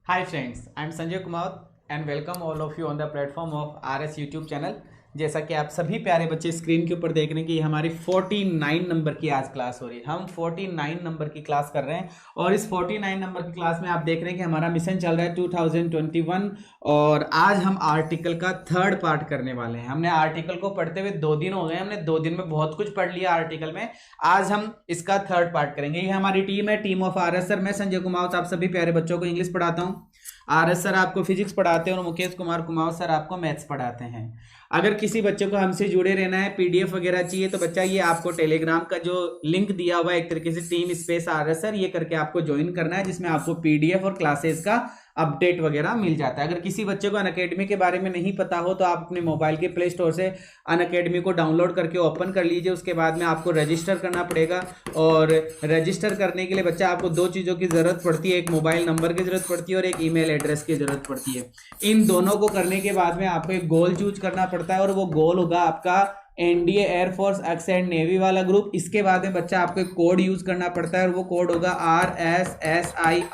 Hi friends, I am Sanjay Kumar and welcome all of you on the platform of RS YouTube channel। जैसा कि आप सभी प्यारे बच्चे स्क्रीन के ऊपर देख रहे हैं कि हमारी 49 नंबर की आज क्लास हो रही है। हम 49 नंबर की क्लास कर रहे हैं और इस 49 नंबर की क्लास में आप देख रहे हैं कि हमारा मिशन चल रहा है 2021 और आज हम आर्टिकल का थर्ड पार्ट करने वाले हैं। हमने आर्टिकल को पढ़ते हुए 2 दिन हो गए, हमने 2 दिन में बहुत कुछ पढ़ लिया आर्टिकल में। आज हम इसका थर्ड पार्ट करेंगे। ये हमारी टीम है, टीम ऑफ RS सर। मैं संजय कुमार आप सभी प्यारे बच्चों को इंग्लिश पढ़ाता हूँ, RS सर आपको फिजिक्स पढ़ाते हैं और मुकेश कुमार कुमार सर आपको मैथ्स पढ़ाते हैं। अगर किसी बच्चे को हमसे जुड़े रहना है, पीडीएफ वगैरह चाहिए तो बच्चा ये आपको टेलीग्राम का जो लिंक दिया हुआ है एक तरीके से टीम स्पेस RS सर, ये करके आपको ज्वाइन करना है, जिसमें आपको पीडीएफ और क्लासेस का अपडेट वगैरह मिल जाता है। अगर किसी बच्चे को अनअकैडमी के बारे में नहीं पता हो तो आप अपने मोबाइल के प्ले स्टोर से अनअकैडमी को डाउनलोड करके ओपन कर लीजिए। उसके बाद में आपको रजिस्टर करना पड़ेगा और रजिस्टर करने के लिए बच्चा आपको 2 चीज़ों की ज़रूरत पड़ती है, एक मोबाइल नंबर की ज़रूरत पड़ती है और एक ईमेल एड्रेस की ज़रूरत पड़ती है। इन दोनों को करने के बाद में आपको एक गोल चूज करना पड़ता है और वो गोल होगा आपका NDA air force x and navy वाला ग्रुप। इसके बाद में बच्चा आपको एक कोड यूज करना पड़ता है और वो कोड होगा RSSIRLIVE,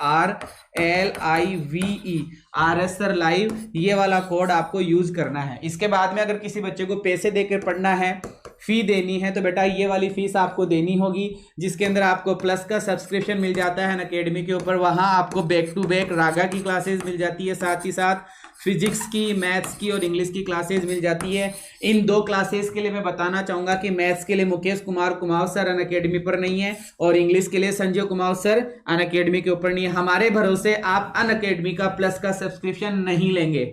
RS सर लाइव। ये वाला कोड आपको यूज करना है। इसके बाद में अगर किसी बच्चे को पैसे देकर पढ़ना है, फी देनी है, तो बेटा ये वाली फीस आपको देनी होगी, जिसके अंदर आपको प्लस का सब्सक्रिप्शन मिल जाता है अनअकैडमी के ऊपर। वहां आपको बैक टू बैक रागा की क्लासेस मिल जाती है, साथ ही साथ फिजिक्स की, मैथ्स की और इंग्लिश की क्लासेस मिल जाती है। इन 2 क्लासेस के लिए मैं बताना चाहूंगा कि मैथ्स के लिए मुकेश कुमार कुमार सर अनअकैडमी पर नहीं है और इंग्लिश के लिए संजय कुमार सर अनअकैडमी के ऊपर नहीं है। हमारे भरोसे आप अनअकैडमी का प्लस का सब्सक्रिप्शन नहीं लेंगे,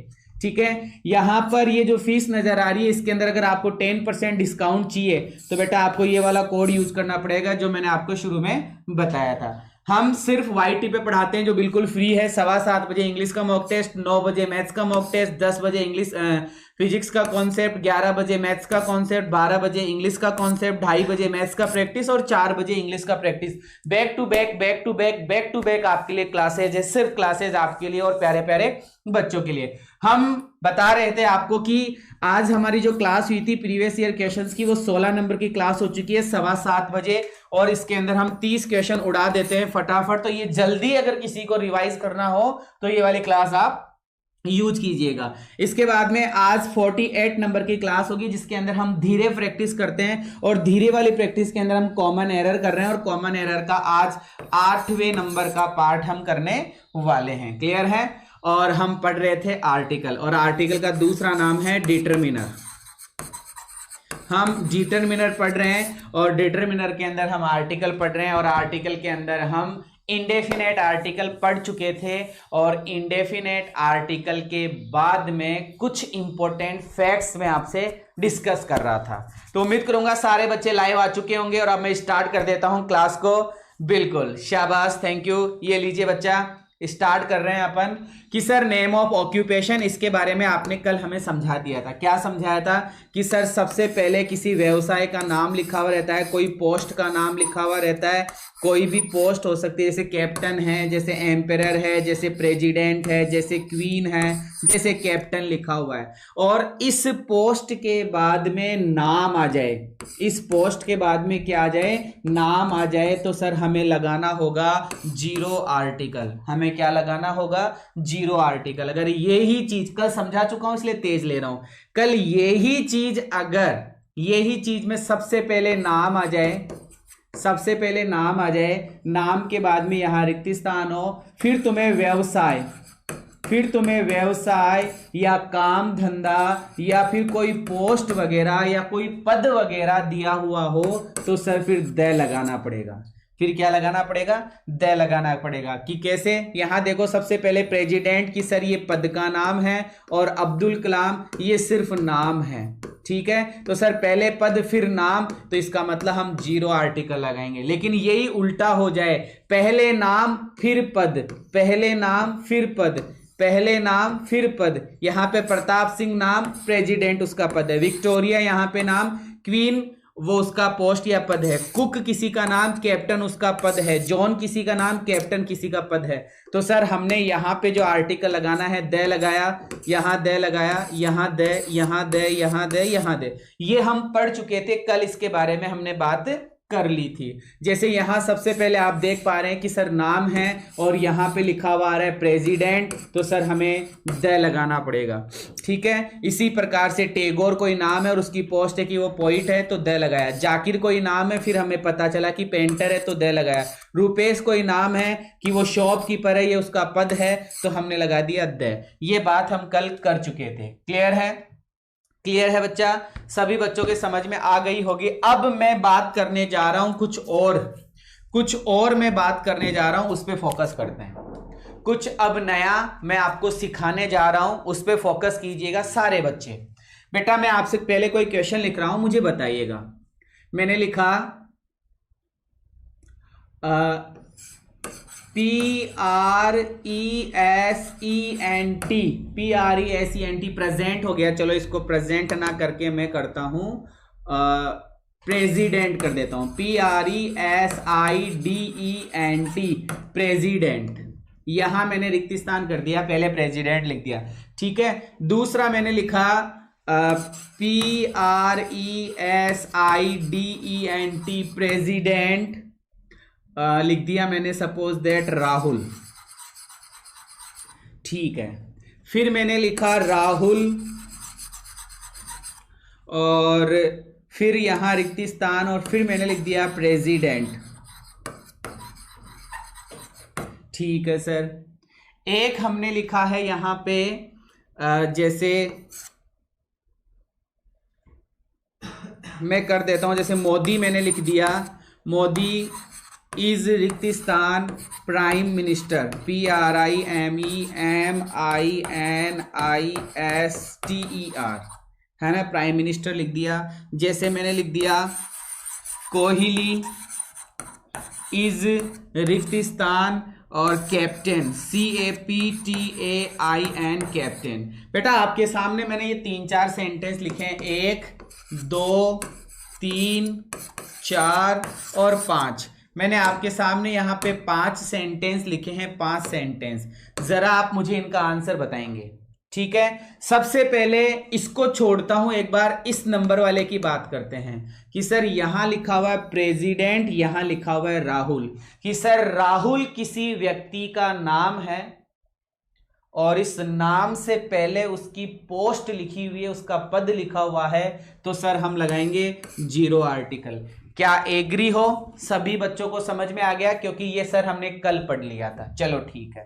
ठीक है। यहां पर ये जो फीस नजर आ रही है, इसके अंदर अगर आपको 10% डिस्काउंट चाहिए तो बेटा आपको ये वाला कोड यूज करना पड़ेगा जो मैंने आपको शुरू में बताया था। हम सिर्फ YT पे पढ़ाते हैं जो बिल्कुल फ्री है। 7:15 बजे इंग्लिश का मॉक टेस्ट, 9 बजे मैथ्स का मॉक टेस्ट, 10 बजे इंग्लिश फिजिक्स का कॉन्सेप्ट, 11 बजे मैथ्स का कॉन्सेप्ट, 12 बजे इंग्लिश का कॉन्सेप्ट, 2:30 बजे मैथ्स का प्रैक्टिस और 4 बजे इंग्लिश का practice. Back to back back to back back to back आपके लिए क्लासेज है, सिर्फ क्लासेज आपके लिए और प्यारे प्यारे बच्चों के लिए। हम बता रहे थे आपको कि आज हमारी जो क्लास हुई थी प्रीवियस ईयर क्वेश्चंस की, वो 16 नंबर की क्लास हो चुकी है 7:15 बजे और इसके अंदर हम 30 क्वेश्चन उड़ा देते हैं फटाफट। तो ये जल्दी अगर किसी को रिवाइज करना हो तो ये वाली क्लास आप यूज कीजिएगा। इसके बाद में आज 48 नंबर की क्लास होगी, जिसके अंदर हम धीरे प्रैक्टिस करते हैं और धीरे वाली प्रैक्टिस के अंदर हम कॉमन एरर कर रहे हैं और कॉमन एरर का आज 8वें नंबर का पार्ट हम करने वाले हैं। क्लियर है? और हम पढ़ रहे थे आर्टिकल और आर्टिकल का दूसरा नाम है डिटरमिनर। हम डिटरमिनर पढ़ रहे हैं और डिटरमिनर के अंदर हम आर्टिकल पढ़ रहे हैं और आर्टिकल के अंदर हम इंडेफिनेट आर्टिकल पढ़ चुके थे और इंडेफिनेट आर्टिकल के बाद में कुछ इंपॉर्टेंट फैक्ट्स मैं आपसे डिस्कस कर रहा था। तो उम्मीद करूंगा सारे बच्चे लाइव आ चुके होंगे और अब मैं स्टार्ट कर देता हूं क्लास को। बिल्कुल, शाबाश, थैंक यू। ये लीजिए बच्चा, स्टार्ट कर रहे हैं अपन कि सर नेम ऑफ ऑक्यूपेशन, इसके बारे में आपने कल हमें समझा दिया था। क्या समझाया था? कि सर सबसे पहले किसी व्यवसाय का नाम लिखा हुआ रहता है, कोई पोस्ट का नाम लिखा हुआ रहता है, कोई भी पोस्ट हो सकती है, जैसे कैप्टन है, जैसे एम्परर है, जैसे प्रेसिडेंट है, जैसे क्वीन है, जैसे कैप्टन लिखा हुआ है। और इस पोस्ट के बाद में नाम आ जाए, इस पोस्ट के बाद में क्या आ जाए? नाम आ जाए, तो सर हमें लगाना होगा 0 आर्टिकल। हमें क्या लगाना होगा? 0 आर्टिकल। अगर यही चीज कल समझा चुका हूं इसलिए तेज ले रहा हूं, कल यही चीज अगर यही चीज में सबसे पहले नाम आ जाए, सबसे पहले नाम आ जाए, नाम के बाद में यहां रिक्त स्थान हो, फिर तुम्हें व्यवसाय या काम धंधा या फिर कोई पोस्ट वगैरह या कोई पद वगैरह दिया हुआ हो तो सर फिर द लगाना पड़ेगा। फिर क्या लगाना पड़ेगा? द लगाना पड़ेगा। कि कैसे? यहां देखो, सबसे पहले प्रेसिडेंट की सर ये पद का नाम है और अब्दुल कलाम ये सिर्फ नाम है, ठीक है। तो सर पहले पद फिर नाम, तो इसका मतलब हम 0 आर्टिकल लगाएंगे। लेकिन यही उल्टा हो जाए, पहले नाम फिर पद, पहले नाम फिर पद, पहले नाम फिर पद। यहां पे प्रताप सिंह नाम, प्रेसिडेंट उसका पद है, विक्टोरिया यहां पे नाम, क्वीन वो उसका पोस्ट या पद है, कुक किसी का नाम, कैप्टन उसका पद है, जॉन किसी का नाम, कैप्टन किसी का पद है। तो सर हमने यहाँ पे जो आर्टिकल लगाना है, द लगाया, यहाँ द लगाया, यहाँ द, यहाँ द, यहाँ द, यहाँ द। ये हम पढ़ चुके थे कल, इसके बारे में हमने बात कर ली थी। जैसे यहां सबसे पहले आप देख पा रहे हैं कि सर नाम है और यहां पे लिखा हुआ आ रहा है प्रेसिडेंट, तो सर हमें द लगाना पड़ेगा। ठीक है, इसी प्रकार से टैगोर कोई नाम है और उसकी पोस्ट है कि वो पोइट है तो द लगाया। जाकिर कोई नाम है, फिर हमें पता चला कि पेंटर है तो द लगाया। रुपेश कोई नाम है कि वो शॉपकीपर है, ये उसका पद है तो हमने लगा दिया द। ये बात हम कल कर चुके थे। क्लियर है? क्लियर है बच्चा? सभी बच्चों के समझ में आ गई होगी। अब मैं बात करने जा रहा हूं कुछ और मैं बात करने जा रहा हूं, उस पर फोकस करते हैं। कुछ अब नया मैं आपको सिखाने जा रहा हूं, उस पर फोकस कीजिएगा सारे बच्चे। बेटा मैं आपसे पहले कोई क्वेश्चन लिख रहा हूं, मुझे बताइएगा। मैंने लिखा PRESENT प्रेजेंट हो गया। चलो इसको प्रेजेंट ना करके मैं करता हूं प्रेसिडेंट कर देता हूं। PRESIDENT president. यहां मैंने रिक्त स्थान कर दिया, पहले प्रेसिडेंट लिख दिया। ठीक है, दूसरा मैंने लिखा PRESIDENT प्रेसिडेंट लिख दिया मैंने, सपोज दैट राहुल। ठीक है, फिर मैंने लिखा राहुल और फिर यहां रिक्त स्थान और फिर मैंने लिख दिया प्रेसिडेंट। ठीक है सर। एक हमने लिखा है यहां पे जैसे मैं कर देता हूं, जैसे मोदी मैंने लिख दिया, मोदी इज रिक्त स्थान प्राइम मिनिस्टर, PRIMEMINISTER है ना, प्राइम मिनिस्टर लिख दिया। जैसे मैंने लिख दिया कोहली इज रिक्त स्थान और कैप्टन, CAPTAIN कैप्टन। बेटा आपके सामने मैंने ये 3-4 सेंटेंस लिखे हैं, 1 2 3 4 और 5। मैंने आपके सामने यहाँ पे 5 सेंटेंस लिखे हैं, 5 सेंटेंस। जरा आप मुझे इनका आंसर बताएंगे। ठीक है, सबसे पहले इसको छोड़ता हूं, एक बार इस नंबर वाले की बात करते हैं कि सर यहां लिखा हुआ है प्रेसिडेंट, यहां लिखा हुआ है राहुल, कि सर राहुल किसी व्यक्ति का नाम है और इस नाम से पहले उसकी पोस्ट लिखी हुई है, उसका पद लिखा हुआ है, तो सर हम लगाएंगे 0 आर्टिकल। क्या एग्री हो? सभी बच्चों को समझ में आ गया? क्योंकि ये सर हमने कल पढ़ लिया था। चलो ठीक है,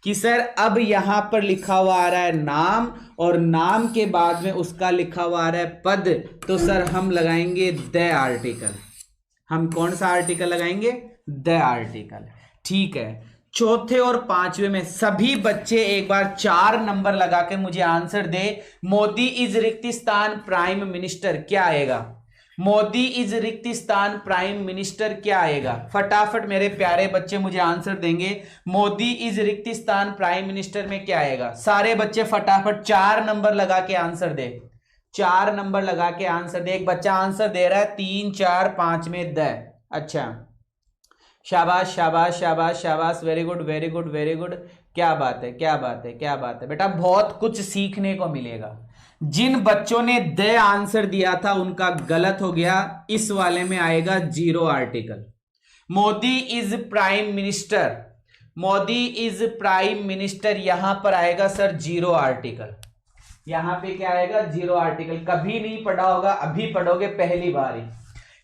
कि सर अब यहां पर लिखा हुआ आ रहा है नाम और नाम के बाद में उसका लिखा हुआ आ रहा है पद, तो सर हम लगाएंगे द आर्टिकल। हम कौन सा आर्टिकल लगाएंगे? The article. ठीक है, चौथे और पांचवें में सभी बच्चे एक बार 4 नंबर लगा के मुझे आंसर दे। मोदी इज रिक्त स्थान प्राइम मिनिस्टर, क्या आएगा? मोदी इज रिक्त स्थान प्राइम मिनिस्टर क्या आएगा? फटाफट मेरे प्यारे बच्चे मुझे आंसर देंगे। मोदी इज रिक्त स्थान प्राइम मिनिस्टर में क्या आएगा? सारे बच्चे फटाफट 4 नंबर लगा के आंसर दे। 4 नंबर लगा के आंसर दे। एक बच्चा आंसर दे रहा है 3 4 5 में द। अच्छा, शाबाश शाबाश शाबाश शाबाश, very good very good very good. क्या बात है, क्या बात है, क्या बात है बेटा, बहुत कुछ सीखने को मिलेगा। जिन बच्चों ने द आंसर दिया था उनका गलत हो गया, इस वाले में आएगा 0 article. Modi is prime minister, Modi is prime minister, यहां पर आएगा सर 0 आर्टिकल। यहां पे क्या आएगा? 0 आर्टिकल। कभी नहीं पढ़ा होगा, अभी पढ़ोगे पहली बार ही।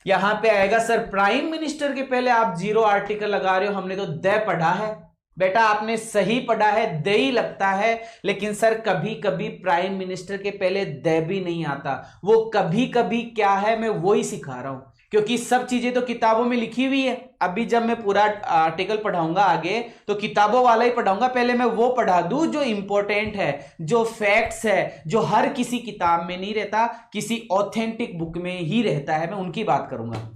यहां पे आएगा सर प्राइम मिनिस्टर के पहले आप 0 आर्टिकल लगा रहे हो, हमने तो द पढ़ा है। बेटा आपने सही पढ़ा है, द ही लगता है, लेकिन सर कभी कभी प्राइम मिनिस्टर के पहले द भी नहीं आता। वो कभी कभी क्या है, मैं वो ही सिखा रहा हूं, क्योंकि सब चीजें तो किताबों में लिखी हुई है। अभी जब मैं पूरा आर्टिकल पढ़ाऊंगा आगे तो किताबों वाला ही पढ़ाऊंगा, पहले मैं वो पढ़ा दूं जो इंपॉर्टेंट है, जो फैक्ट्स है, जो हर किसी किताब में नहीं रहता, किसी ऑथेंटिक बुक में ही रहता है, मैं उनकी बात करूंगा।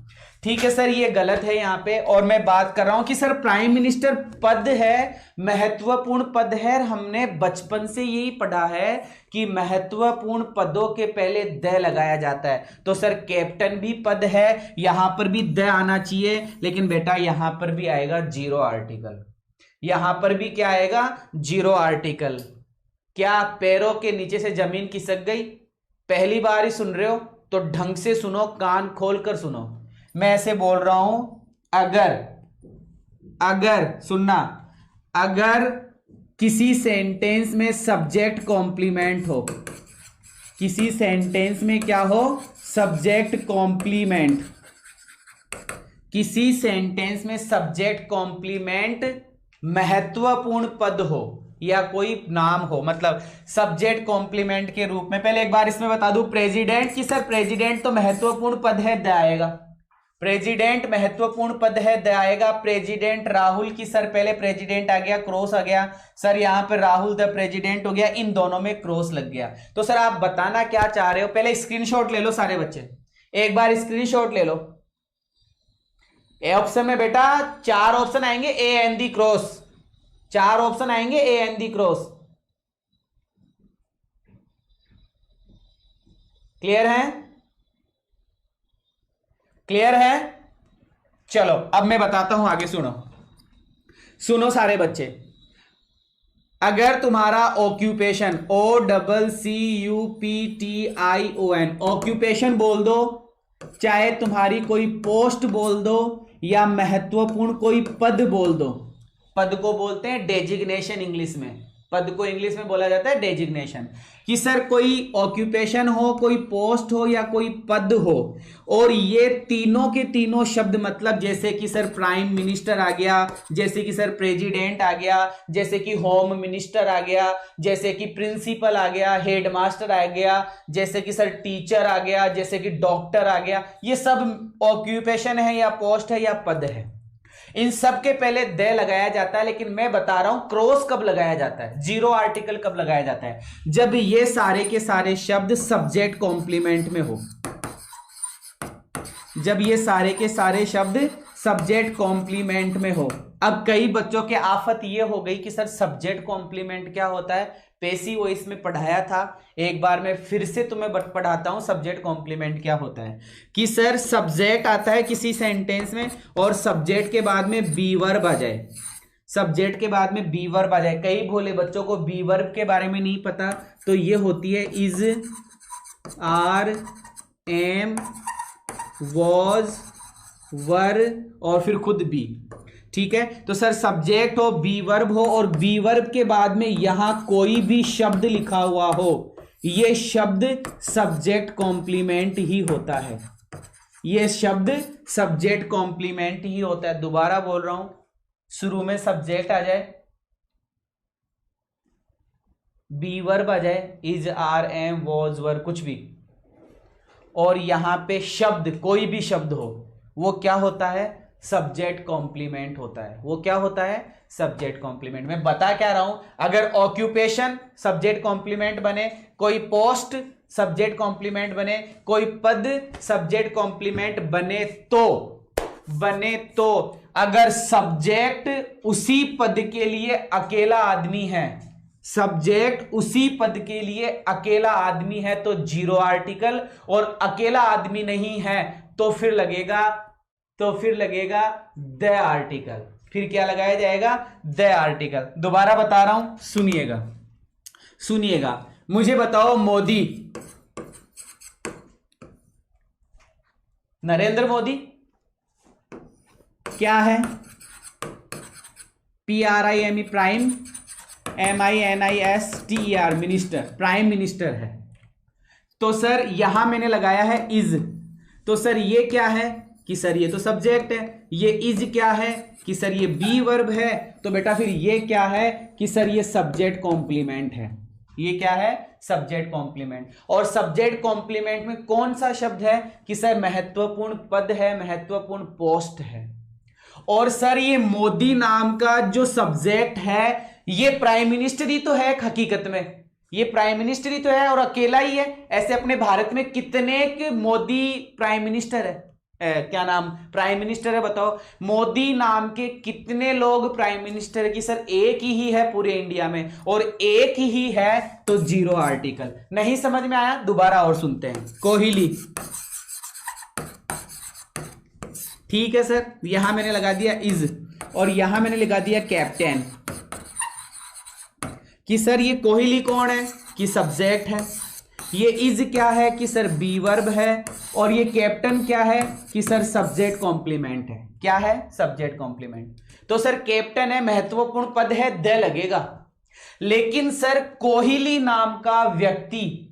ठीक है सर, ये गलत है यहाँ पे। और मैं बात कर रहा हूं कि सर प्राइम मिनिस्टर पद है, महत्वपूर्ण पद है। हमने बचपन से यही पढ़ा है कि महत्वपूर्ण पदों के पहले द लगाया जाता है। तो सर कैप्टन भी पद है, यहां पर भी द आना चाहिए, लेकिन बेटा यहां पर भी आएगा 0 आर्टिकल। यहां पर भी क्या आएगा? 0 आर्टिकल। क्या पैरों के नीचे से जमीन खिसक गई? पहली बार ही सुन रहे हो तो ढंग से सुनो, कान खोल कर सुनो। मैं ऐसे बोल रहा हूं, अगर सुनना, अगर किसी सेंटेंस में सब्जेक्ट कॉम्प्लीमेंट हो, किसी सेंटेंस में क्या हो, सब्जेक्ट कॉम्प्लीमेंट, किसी सेंटेंस में सब्जेक्ट कॉम्प्लीमेंट महत्वपूर्ण पद हो या कोई नाम हो, मतलब सब्जेक्ट कॉम्प्लीमेंट के रूप में। पहले एक बार इसमें बता दूं, प्रेसिडेंट की सर प्रेसिडेंट तो महत्वपूर्ण पद है, द आएगा, प्रेसिडेंट महत्वपूर्ण पद है, द आएगा। प्रेसिडेंट राहुल की सर पहले प्रेसिडेंट आ गया, क्रॉस आ गया सर, यहां पर राहुल द प्रेसिडेंट हो गया, इन दोनों में क्रॉस लग गया। तो सर आप बताना क्या चाह रहे हो, पहले स्क्रीनशॉट ले लो सारे बच्चे, एक बार स्क्रीनशॉट ले लो। ए ऑप्शन में बेटा 4 ऑप्शन आएंगे, A and D cross, 4 option आएंगे, A and D cross. Clear है, क्लियर है? चलो अब मैं बताता हूं आगे, सुनो सारे बच्चे। अगर तुम्हारा ऑक्यूपेशन, OCCUPTION, ऑक्यूपेशन बोल दो, चाहे तुम्हारी कोई पोस्ट बोल दो या महत्वपूर्ण कोई पद बोल दो, पद को बोलते हैं डेजिग्नेशन इंग्लिश में, पद को इंग्लिश में बोला जाता है डेजिग्नेशन। कि सर कोई ऑक्यूपेशन हो, कोई पोस्ट हो या कोई पद हो, और ये तीनों के तीनों शब्द, मतलब जैसे कि सर प्राइम मिनिस्टर आ गया, जैसे कि सर प्रेसिडेंट आ गया, जैसे कि होम मिनिस्टर आ गया, जैसे कि प्रिंसिपल आ गया, हेडमास्टर आ गया, जैसे कि सर टीचर आ गया, जैसे कि डॉक्टर आ गया, ये सब ऑक्यूपेशन है या पोस्ट है या पद है। इन सब के पहले द लगाया जाता है, लेकिन मैं बता रहा हूं क्रॉस कब लगाया जाता है, जीरो आर्टिकल कब लगाया जाता है, जब ये सारे के सारे शब्द सब्जेक्ट कॉम्प्लीमेंट में हो, जब ये सारे के सारे शब्द सब्जेक्ट कॉम्प्लीमेंट में हो। अब कई बच्चों के आफत ये हो गई कि सर सब्जेक्ट कॉम्प्लीमेंट क्या होता है, पैसिव वॉइस में पढ़ाया था, एक बार मैं फिर से तुम्हें पढ़ाता हूं सब्जेक्ट कॉम्प्लीमेंट क्या होता है। कि सर सब्जेक्ट आता है किसी सेंटेंस में और सब्जेक्ट के बाद में बी वर्ब आ जाए, सब्जेक्ट के बाद में बी वर्ब आ जाए। कई भोले बच्चों को बी वर्ब के बारे में नहीं पता, तो ये होती है इज, आर, एम, वॉज, वर और फिर खुद बी। ठीक है, तो सर सब्जेक्ट हो, बी वर्ब हो और बी वर्ब के बाद में यहां कोई भी शब्द लिखा हुआ हो, यह शब्द सब्जेक्ट कॉम्प्लीमेंट ही होता है, यह शब्द सब्जेक्ट कॉम्प्लीमेंट ही होता है। दोबारा बोल रहा हूं, शुरू में सब्जेक्ट आ जाए, बी वर्ब आ जाए, इज, आर, एम, वॉज, वर, कुछ भी, और यहां पे शब्द, कोई भी शब्द हो, वो क्या होता है, सब्जेक्ट कॉम्प्लीमेंट होता है। वो क्या होता है, सब्जेक्ट कॉम्प्लीमेंट। मैं बता क्या रहा हूं, अगर ऑक्यूपेशन सब्जेक्ट कॉम्प्लीमेंट बने, कोई पोस्ट सब्जेक्ट कॉम्प्लीमेंट बने, कोई पद सब्जेक्ट कॉम्प्लीमेंट बने तो अगर सब्जेक्ट उसी पद के लिए अकेला आदमी है, सब्जेक्ट उसी पद के लिए अकेला आदमी है तो जीरो आर्टिकल, और अकेला आदमी नहीं है तो फिर लगेगा द आर्टिकल। फिर क्या लगाया जाएगा, द आर्टिकल। दोबारा बता रहा हूं, सुनिएगा। मुझे बताओ, मोदी, नरेंद्र मोदी क्या है, PRIME, prime, MINISTER, minister, prime minister है। तो सर यहां मैंने लगाया है इज, तो सर ये क्या है कि सर ये तो सब्जेक्ट है, ये इज क्या है कि सर ये बी वर्ब है, तो बेटा फिर ये क्या है कि सर ये सब्जेक्ट कॉम्प्लीमेंट है। ये क्या है, सब्जेक्ट कॉम्प्लीमेंट। और सब्जेक्ट कॉम्प्लीमेंट में कौन सा शब्द है कि सर महत्वपूर्ण पद है, महत्वपूर्ण पोस्ट है। और सर ये मोदी नाम का जो सब्जेक्ट है, ये प्राइम मिनिस्टर ही तो है हकीकत में, ये प्राइम मिनिस्टर ही तो है और अकेला ही है। ऐसे अपने भारत में कितने के मोदी प्राइम मिनिस्टर है, क्या नाम प्राइम मिनिस्टर है बताओ, मोदी नाम के कितने लोग प्राइम मिनिस्टर है कि सर एक ही है पूरे इंडिया में, और एक ही है तो जीरो आर्टिकल। नहीं समझ में आया, दोबारा और सुनते हैं। कोहली, ठीक है सर, यहां मैंने लगा दिया इज और यहां मैंने लगा दिया कैप्टन, कि सर ये कोहली कौन है कि सब्जेक्ट है, ये इज क्या है कि सर बी वर्ब है, और ये कैप्टन क्या है कि सर सब्जेक्ट कॉम्प्लीमेंट है। क्या है? Subject complement. तो सर कैप्टन है, महत्वपूर्ण पद है, द लगेगा। लेकिन सर कोहली नाम का व्यक्ति,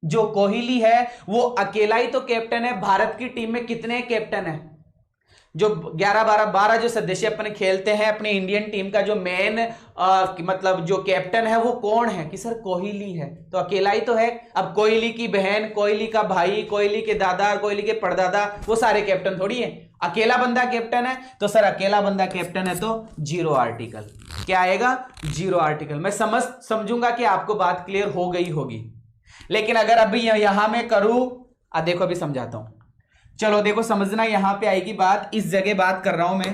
जो कोहली है वो अकेला ही तो कैप्टन है। भारत की टीम में कितने कैप्टन है? जो 11-12 जो सदस्य अपने खेलते हैं अपने इंडियन टीम का, जो मेन मतलब जो कैप्टन है वो कौन है कि सर कोहली है। तो अकेला ही तो है। अब कोहली की बहन, कोहली का भाई, कोहली के दादा, कोहली के परदादा, वो सारे कैप्टन थोड़ी है। अकेला बंदा कैप्टन है। तो सर अकेला बंदा कैप्टन है तो जीरो आर्टिकल। क्या आएगा? Zero article. मैं समझूंगा कि आपको बात क्लियर हो गई होगी। लेकिन अगर अभी यहां मैं करूं, देखो अभी समझाता हूं। चलो देखो समझना, यहां पे आएगी बात। इस जगह बात कर रहा हूं मैं,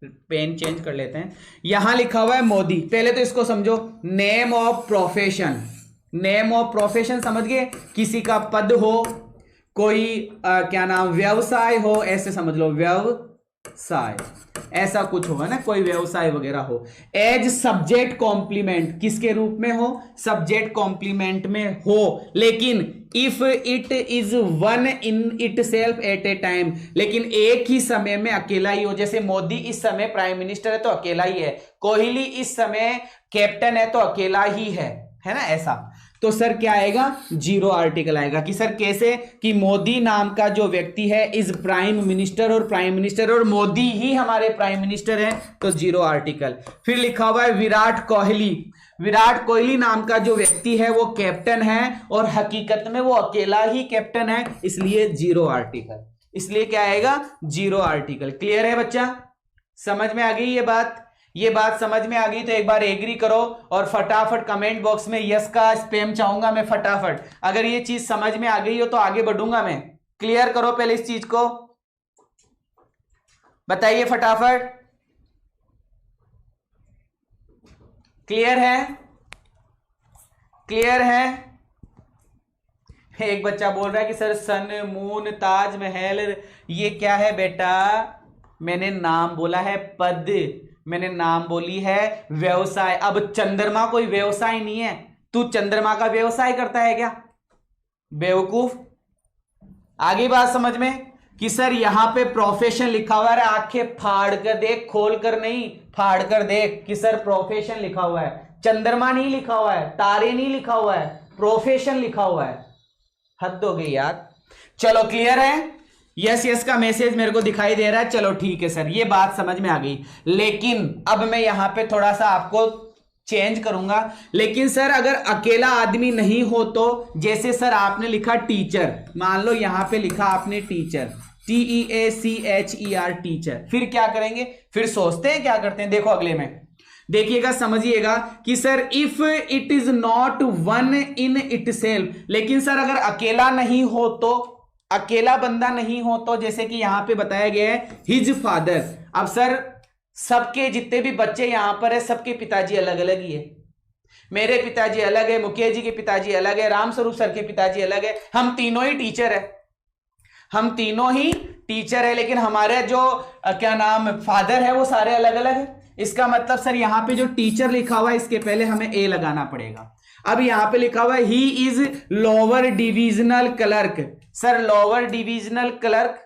पेन चेंज कर लेते हैं। यहां लिखा हुआ है मोदी। पहले तो इसको समझो, name of profession. Name of profession समझ गए? किसी का पद हो, कोई क्या नाम, व्यवसाय हो, ऐसे समझ लो, व्यवसाय ऐसा कुछ होगा ना, कोई व्यवसाय वगैरह हो। एज सब्जेक्ट कॉम्प्लीमेंट, किसके रूप में हो? सब्जेक्ट कॉम्प्लीमेंट में हो। लेकिन if it is one in it self eight A time, लेकिन एक ही समय में अकेला ही हो। जैसे मोदी इस समय प्राइम मिनिस्टर है तो अकेला ही है, कोहली इस समय कैप्टन है तो अकेला ही है ना, ऐसा। तो सर क्या आएगा? जीरो आर्टिकल आएगा। कि सर कैसे? कि मोदी नाम का जो व्यक्ति है इज प्राइम मिनिस्टर, और प्राइम मिनिस्टर और मोदी ही हमारे प्राइम मिनिस्टर हैं, तो जीरो आर्टिकल। फिर लिखा हुआ है विराट कोहली। विराट कोहली नाम का जो व्यक्ति है वो कैप्टन है, और हकीकत में वो अकेला ही कैप्टन है, इसलिए जीरो आर्टिकल। इसलिए क्या आएगा? Zero article. क्लियर है बच्चा? समझ में आ गई ये बात? ये बात समझ में आ गई तो एक बार एग्री करो, और फटाफट कमेंट बॉक्स में यस का स्पैम चाहूंगा मैं फटाफट। अगर ये चीज समझ में आ गई हो तो आगे बढ़ूंगा मैं। क्लियर करो पहले इस चीज को, बताइए फटाफट। क्लियर है? क्लियर है? एक बच्चा बोल रहा है कि सर सन, मून, ताजमहल ये क्या है बेटा? मैंने नाम बोला है पद, मैंने नाम बोली है व्यवसाय। अब चंद्रमा कोई व्यवसाय नहीं है। तू चंद्रमा का व्यवसाय करता है क्या बेवकूफ? आगे बात समझ में कि सर यहां पे प्रोफेशन लिखा हुआ है। आंखें फाड़ कर देख, खोल कर नहीं, फाड़ कर देख कि सर प्रोफेशन लिखा हुआ है। चंद्रमा नहीं लिखा हुआ है, तारे नहीं लिखा हुआ है, प्रोफेशन लिखा हुआ है। हद हो गई यार। चलो क्लियर है? यस यस का मैसेज मेरे को दिखाई दे रहा है। चलो ठीक है सर, ये बात समझ में आ गई। लेकिन अब मैं यहां पे थोड़ा सा आपको चेंज करूंगा। लेकिन सर अगर अकेला आदमी नहीं हो तो, जैसे सर आपने लिखा टीचर, मान लो यहां पे लिखा आपने टीचर, TEACHER टीचर, फिर क्या करेंगे? फिर सोचते हैं क्या करते हैं, देखो अगले में देखिएगा, समझिएगा कि sir if it is not one in it self. लेकिन सर अगर अकेला नहीं हो तो, अकेला बंदा नहीं हो तो, जैसे कि यहां पे बताया गया है हिज फादर। अब सर सबके जितने भी बच्चे यहां पर है, सबके पिताजी अलग अलग ही है। मेरे पिताजी अलग है, मुकेश जी के पिताजी अलग है, रामस्वरूप सर के पिताजी अलग है। हम तीनों ही टीचर है, हम तीनों ही टीचर है, लेकिन हमारे जो क्या नाम फादर है वो सारे अलग अलग है। इसका मतलब सर यहां पे जो टीचर लिखा हुआ है इसके पहले हमें ए लगाना पड़ेगा। अब यहां पे लिखा हुआ है he is lower divisional clerk. Sir lower divisional clerk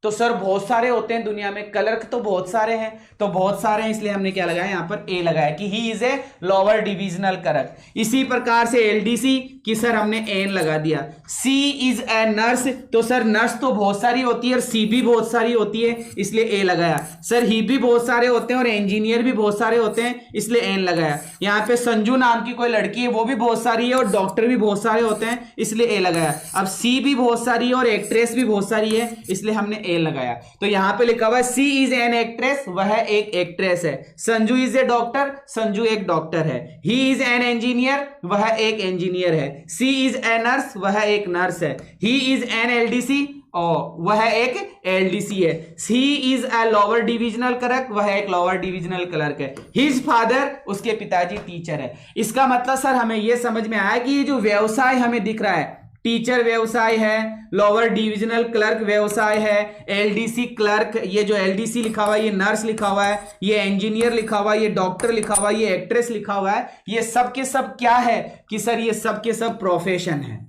तो सर बहुत सारे होते हैं दुनिया में, क्लर्क तो बहुत सारे हैं, तो बहुत सारे हैं, इसलिए हमने क्या लगाया यहां पर ए लगाया कि he is a lower divisional clerk. इसी प्रकार से एलडीसी की सर हमने एन लगा दिया। सी इज ए नर्स, तो सर नर्स तो बहुत सारी होती है और सी भी बहुत सारी होती है, इसलिए ए लगाया। सर ही भी बहुत सारे होते हैं और इंजीनियर भी बहुत सारे होते हैं, इसलिए एन लगाया। यहाँ पे संजू नाम की कोई लड़की है, वो भी बहुत सारी है, और डॉक्टर भी बहुत सारे होते हैं, इसलिए ए लगाया। अब सी भी बहुत सारी है और एक्ट्रेस भी बहुत सारी है, इसलिए हमने ए लगाया। तो यहां पे लिखा हुआ है सी इज एन एक्ट्रेस, वह एक एक्ट्रेस है। Sanju is a doctor, Sanju एक डॉक्टर है। ही इज एन इंजीनियर, वह एक इंजीनियर है। सी इज ए नर्स, वह एक नर्स है। ही इज एन एलडीसी, वह एक एलडीसी है। He is a lower divisional clerk, वह एक लोअर डिविजनल क्लर्क है। हिज फादर, उसके पिताजी टीचर है। इसका मतलब सर हमें यह समझ में आया कि ये जो व्यवसाय हमें दिख रहा है, टीचर व्यवसाय है, लोअर डिविजनल क्लर्क व्यवसाय है, एलडीसी क्लर्क, ये जो एलडीसी लिखा हुआ है, ये नर्स लिखा हुआ है, ये इंजीनियर लिखा हुआ है, ये डॉक्टर लिखा हुआ है, ये एक्ट्रेस लिखा हुआ है, ये सब के सब क्या है कि सर ये सब के सब प्रोफेशन है।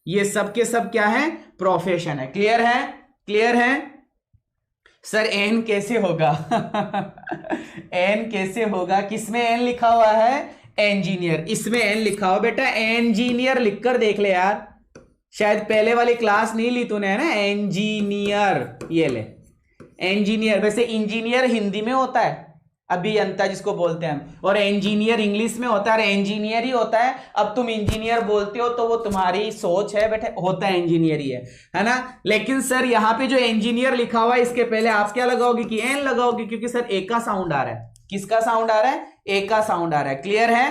ये सब के सब क्या है, प्रोफेशन है। क्लियर है, क्लियर है सर। एन कैसे होगा एन कैसे होगा, किसमें एन लिखा हुआ है, इंजीनियर, इसमें एन लिखा हुआ बेटा, इंजीनियर लिखकर देख ले यार, शायद पहले वाली क्लास नहीं ली तूने, है ना, इंजीनियर, ये ले इंजीनियर। वैसे इंजीनियर हिंदी में होता है अभियंता जिसको बोलते हैं हम, और इंजीनियर इंग्लिश में होता है, और इंजीनियर ही होता है। अब तुम इंजीनियर बोलते हो तो वो तुम्हारी सोच है बेटा, होता है इंजीनियर ही है ना। लेकिन सर यहाँ पे जो इंजीनियर लिखा हुआ है इसके पहले आप क्या लगाओगे कि एन लगाओगे, क्योंकि सर ए का साउंड आ रहा है। किसका साउंड आ रहा है, ए का साउंड आ रहा है। क्लियर है,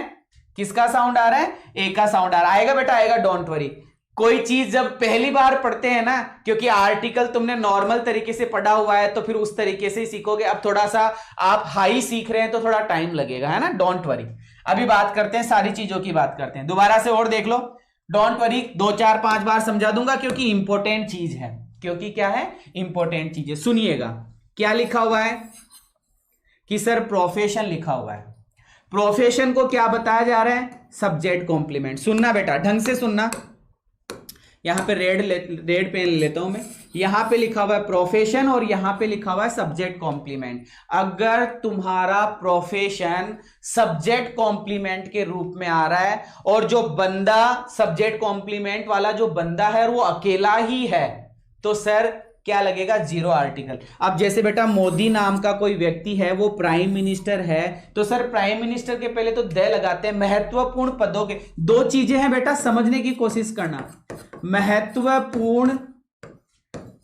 किसका साउंड आ रहा है, ए का साउंड आ रहा है। आएगा बेटा आएगा, डोंट वरी। कोई चीज जब पहली बार पढ़ते हैं ना, क्योंकि आर्टिकल तुमने नॉर्मल तरीके से पढ़ा हुआ है तो फिर उस तरीके से ही सीखोगे। अब थोड़ा सा आप हाई सीख रहे हैं तो थोड़ा टाइम लगेगा, है ना, डोंट वरी। अभी बात करते हैं, सारी चीजों की बात करते हैं, दोबारा से और देख लो, डोंट वरी, 2 4 5 बार समझा दूंगा क्योंकि इंपॉर्टेंट चीज है, क्योंकि क्या है, इंपॉर्टेंट चीज है। सुनिएगा क्या लिखा हुआ है कि सर प्रोफेशन लिखा हुआ है। प्रोफेशन को क्या बताया जा रहा है, सब्जेक्ट कॉम्प्लीमेंट। सुनना बेटा, ढंग से सुनना, यहां पे रेड पेन लेता हूं मैं। यहां पे लिखा हुआ है प्रोफेशन और यहां पे लिखा हुआ है सब्जेक्ट कॉम्प्लीमेंट। अगर तुम्हारा प्रोफेशन सब्जेक्ट कॉम्प्लीमेंट के रूप में आ रहा है और जो बंदा सब्जेक्ट कॉम्प्लीमेंट वाला जो बंदा है वो अकेला ही है, तो सर क्या लगेगा, जीरो आर्टिकल। अब जैसे बेटा मोदी नाम का कोई व्यक्ति है, वो प्राइम मिनिस्टर है, तो सर प्राइम मिनिस्टर के पहले तो द लगाते हैं। महत्वपूर्ण पदों के, 2 चीजें हैं बेटा, समझने की कोशिश करना। महत्वपूर्ण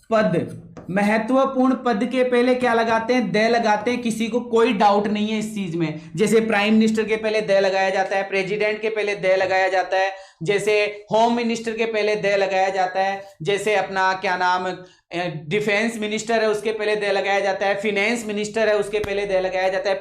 पद, महत्वपूर्ण पद के पहले क्या लगाते हैं, द लगाते हैं। किसी को कोई डाउट नहीं है इस चीज में। जैसे प्राइम मिनिस्टर के पहले द लगाया जाता है, प्रेसिडेंट के पहले द लगाया जाता है, जैसे होम मिनिस्टर के पहले द लगाया जाता है, जैसे अपना क्या नाम डिफेंस मिनिस्टर है उसके पहले द लगाया जाता है, फिनेंस मिनिस्टर है उसके पहले द लगाया जाता है,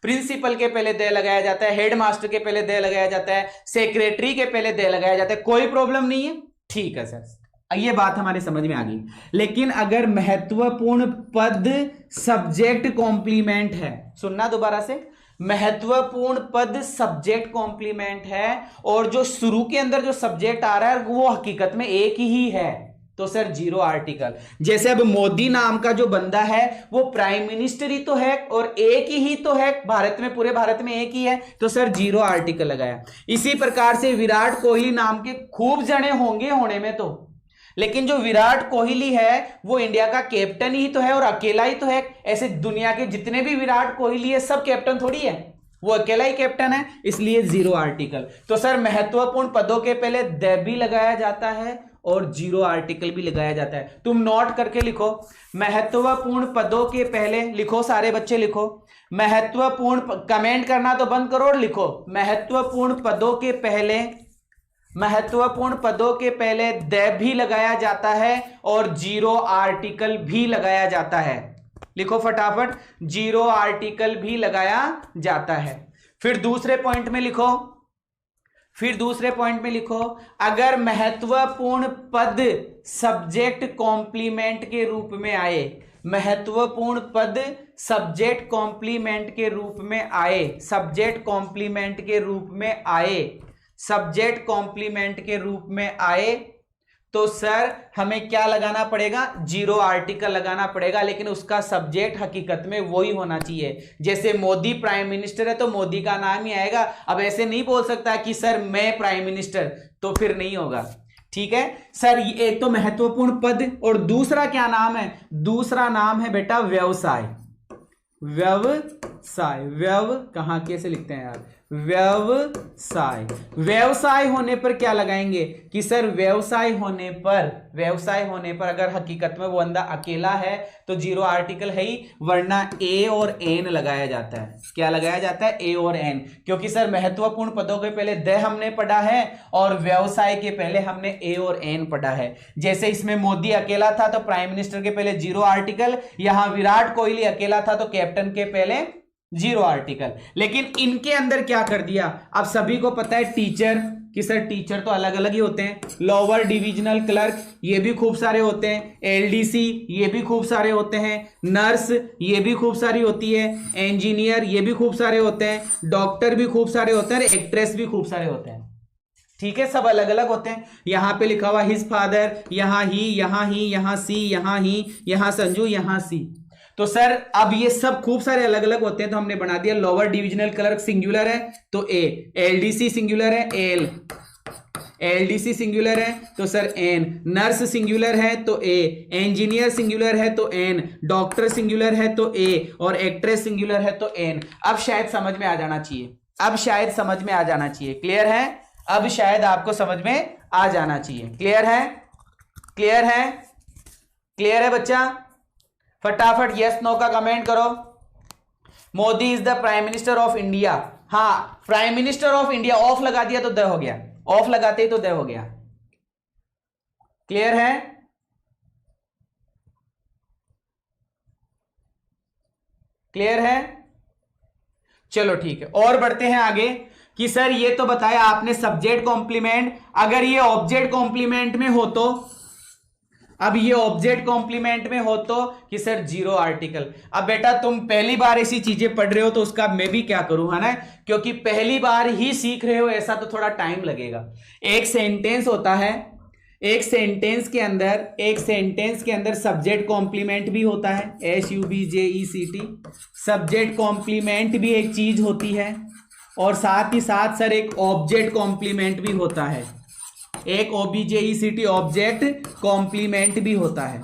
प्रिंसिपल के पहले द लगाया जाता है, हेड मास्टर के पहले द लगाया जाता है, सेक्रेटरी के पहले द लगाया जाता है। कोई प्रॉब्लम नहीं है, ठीक है सर, ये बात हमारे समझ में आ गई। लेकिन अगर महत्वपूर्ण पद सब्जेक्ट कॉम्प्लीमेंट है, सुनना दोबारा से, महत्वपूर्ण पद सब्जेक्ट कॉम्प्लीमेंट है और जो शुरू के अंदर जो सब्जेक्ट आ रहा है वो हकीकत में एक ही है, तो सर जीरो आर्टिकल। जैसे अब मोदी नाम का जो बंदा है वो प्राइम मिनिस्टर ही तो है और एक ही तो है, भारत में, पूरे भारत में एक ही है, तो सर जीरो आर्टिकल लगाया। इसी प्रकार से विराट कोहली नाम के खूब जने होंगे होने में तो, लेकिन जो विराट कोहली है वो इंडिया का कैप्टन ही तो है और अकेला ही तो है। ऐसे दुनिया के जितने भी विराट कोहली है सब कैप्टन थोड़ी है, वो अकेला ही कैप्टन है, इसलिए जीरो आर्टिकल। तो सर महत्वपूर्ण पदों के पहले द भी लगाया जाता है और जीरो आर्टिकल भी लगाया जाता है। तुम नोट करके लिखो, महत्वपूर्ण पदों के पहले लिखो, सारे बच्चे लिखो, महत्वपूर्ण, कमेंट करना तो बंद करो और लिखो, महत्वपूर्ण पदों के पहले, महत्वपूर्ण पदों के पहले द भी लगाया जाता है और जीरो आर्टिकल भी लगाया जाता है। लिखो फटाफट, जीरो आर्टिकल भी लगाया जाता है। फिर दूसरे पॉइंट में लिखो, फिर दूसरे पॉइंट में लिखो, अगर महत्वपूर्ण पद सब्जेक्ट कॉम्प्लीमेंट के रूप में आए, महत्वपूर्ण पद सब्जेक्ट कॉम्प्लीमेंट के रूप में आए, सब्जेक्ट कॉम्प्लीमेंट के रूप में आए, सब्जेक्ट कॉम्प्लीमेंट के रूप में आए, तो सर हमें क्या लगाना पड़ेगा, जीरो आर्टिकल लगाना पड़ेगा। लेकिन उसका सब्जेक्ट हकीकत में वही होना चाहिए। जैसे मोदी प्राइम मिनिस्टर है तो मोदी का नाम ही आएगा। अब ऐसे नहीं बोल सकता कि सर मैं प्राइम मिनिस्टर, तो फिर नहीं होगा, ठीक है सर। एक तो महत्वपूर्ण पद और दूसरा क्या नाम है, दूसरा नाम है बेटा व्यवसाय। व्यवसाय, व्यव कहां कैसे लिखते हैं यार, व्यवसाय। व्यवसाय होने पर क्या लगाएंगे कि सर व्यवसाय होने पर, व्यवसाय होने पर अगर हकीकत में वो बंदा अकेला है तो जीरो आर्टिकल है ही, वरना ए और एन लगाया जाता है। क्या लगाया जाता है, ए और एन, क्योंकि सर महत्वपूर्ण पदों के पहले द हमने पढ़ा है और व्यवसाय के पहले हमने ए और एन पढ़ा है। जैसे इसमें मोदी अकेला था तो प्राइम मिनिस्टर के पहले जीरो आर्टिकल, यहां विराट कोहली अकेला था तो कैप्टन के पहले जीरो आर्टिकल। लेकिन इनके अंदर क्या कर दिया, अब सभी को पता है टीचर कि सर टीचर तो अलग अलग ही होते हैं, लोअर डिविजनल क्लर्क ये भी खूब सारे होते हैं, एलडीसी ये भी खूब सारे होते हैं, नर्स ये भी खूब सारी होती है, इंजीनियर ये भी खूब सारे होते हैं, डॉक्टर भी खूब सारे होते हैं, एक्ट्रेस भी खूब सारे होते हैं। ठीक है, सब अलग अलग होते हैं। यहां पे लिखा हुआ हिज फादर, यहां ही, यहां सी, यहां ही, यहां संजू, यहां सी। तो सर अब ये सब खूब सारे अलग अलग होते हैं, तो हमने बना दिया लोअर डिविजनल क्लर्क सिंगुलर है तो ए, एलडीसी सिंगुलर है एल, एलडीसी सिंगुलर है तो सर एन, नर्स सिंगुलर है तो ए, इंजीनियर सिंगुलर है तो एन, डॉक्टर सिंगुलर है तो ए, और एक्ट्रेस सिंगुलर है तो एन। अब शायद समझ में आ जाना चाहिए, अब शायद समझ में आ जाना चाहिए। क्लियर है? अब शायद आपको समझ में आ जाना चाहिए। क्लियर है? क्लियर है? क्लियर है बच्चा? फटाफट यस नो का कमेंट करो। Modi is the prime minister of India. हाँ, prime minister of India, of लगा दिया तो द हो गया, ऑफ लगाते ही तो द हो गया। क्लियर है? क्लियर है? चलो ठीक है, और बढ़ते हैं आगे कि सर ये तो बताया आपने सब्जेक्ट कॉम्प्लीमेंट, अगर ये ऑब्जेक्ट कॉम्प्लीमेंट में हो तो, अब ये ऑब्जेक्ट कॉम्प्लीमेंट में हो तो कि सर जीरो आर्टिकल। अब बेटा तुम पहली बार ऐसी चीजें पढ़ रहे हो तो उसका मैं भी क्या करूं, है ना, क्योंकि पहली बार ही सीख रहे हो ऐसा तो थोड़ा टाइम लगेगा। एक सेंटेंस होता है, एक सेंटेंस के अंदर सब्जेक्ट कॉम्प्लीमेंट भी होता है, SUBJECT, सब्जेक्ट कॉम्प्लीमेंट भी एक चीज होती है, और साथ ही साथ सर एक ऑब्जेक्ट कॉम्प्लीमेंट भी होता है, एक OBJECT ऑब्जेक्ट कॉम्प्लीमेंट भी होता है।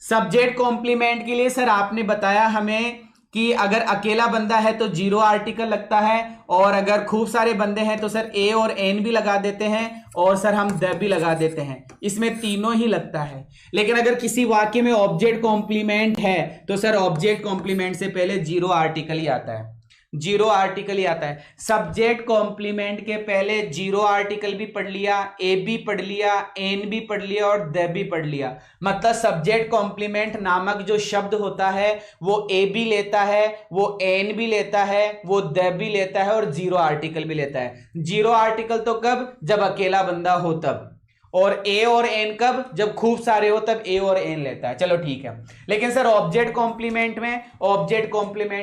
सब्जेक्ट कॉम्प्लीमेंट के लिए सर आपने बताया हमें कि अगर अकेला बंदा है तो जीरो आर्टिकल लगता है, और अगर खूब सारे बंदे हैं तो सर ए और एन भी लगा देते हैं, और सर हम द भी लगा देते हैं, इसमें तीनों ही लगता है। लेकिन अगर किसी वाक्य में ऑब्जेक्ट कॉम्प्लीमेंट है तो सर ऑब्जेक्ट कॉम्प्लीमेंट से पहले जीरो आर्टिकल ही आता है, जीरो आर्टिकल ही आता है। सब्जेक्ट कॉम्प्लीमेंट के पहले जीरो आर्टिकल भी पढ़ लिया, ए भी पढ़ लिया, एन भी पढ़ लिया, और द भी पढ़ लिया। मतलब सब्जेक्ट कॉम्प्लीमेंट नामक जो शब्द होता है वो ए भी लेता है, वो एन भी लेता है, वो द भी लेता है, और जीरो आर्टिकल भी लेता है। जीरो आर्टिकल तो कब? जब अकेला बंदा हो तब, और ए और एन कब? जब खूब सारे हो तब ए और एन लेता है। चलो ठीक है, लेकिन सर ऑब्जेक्ट कॉम्प्लीमेंट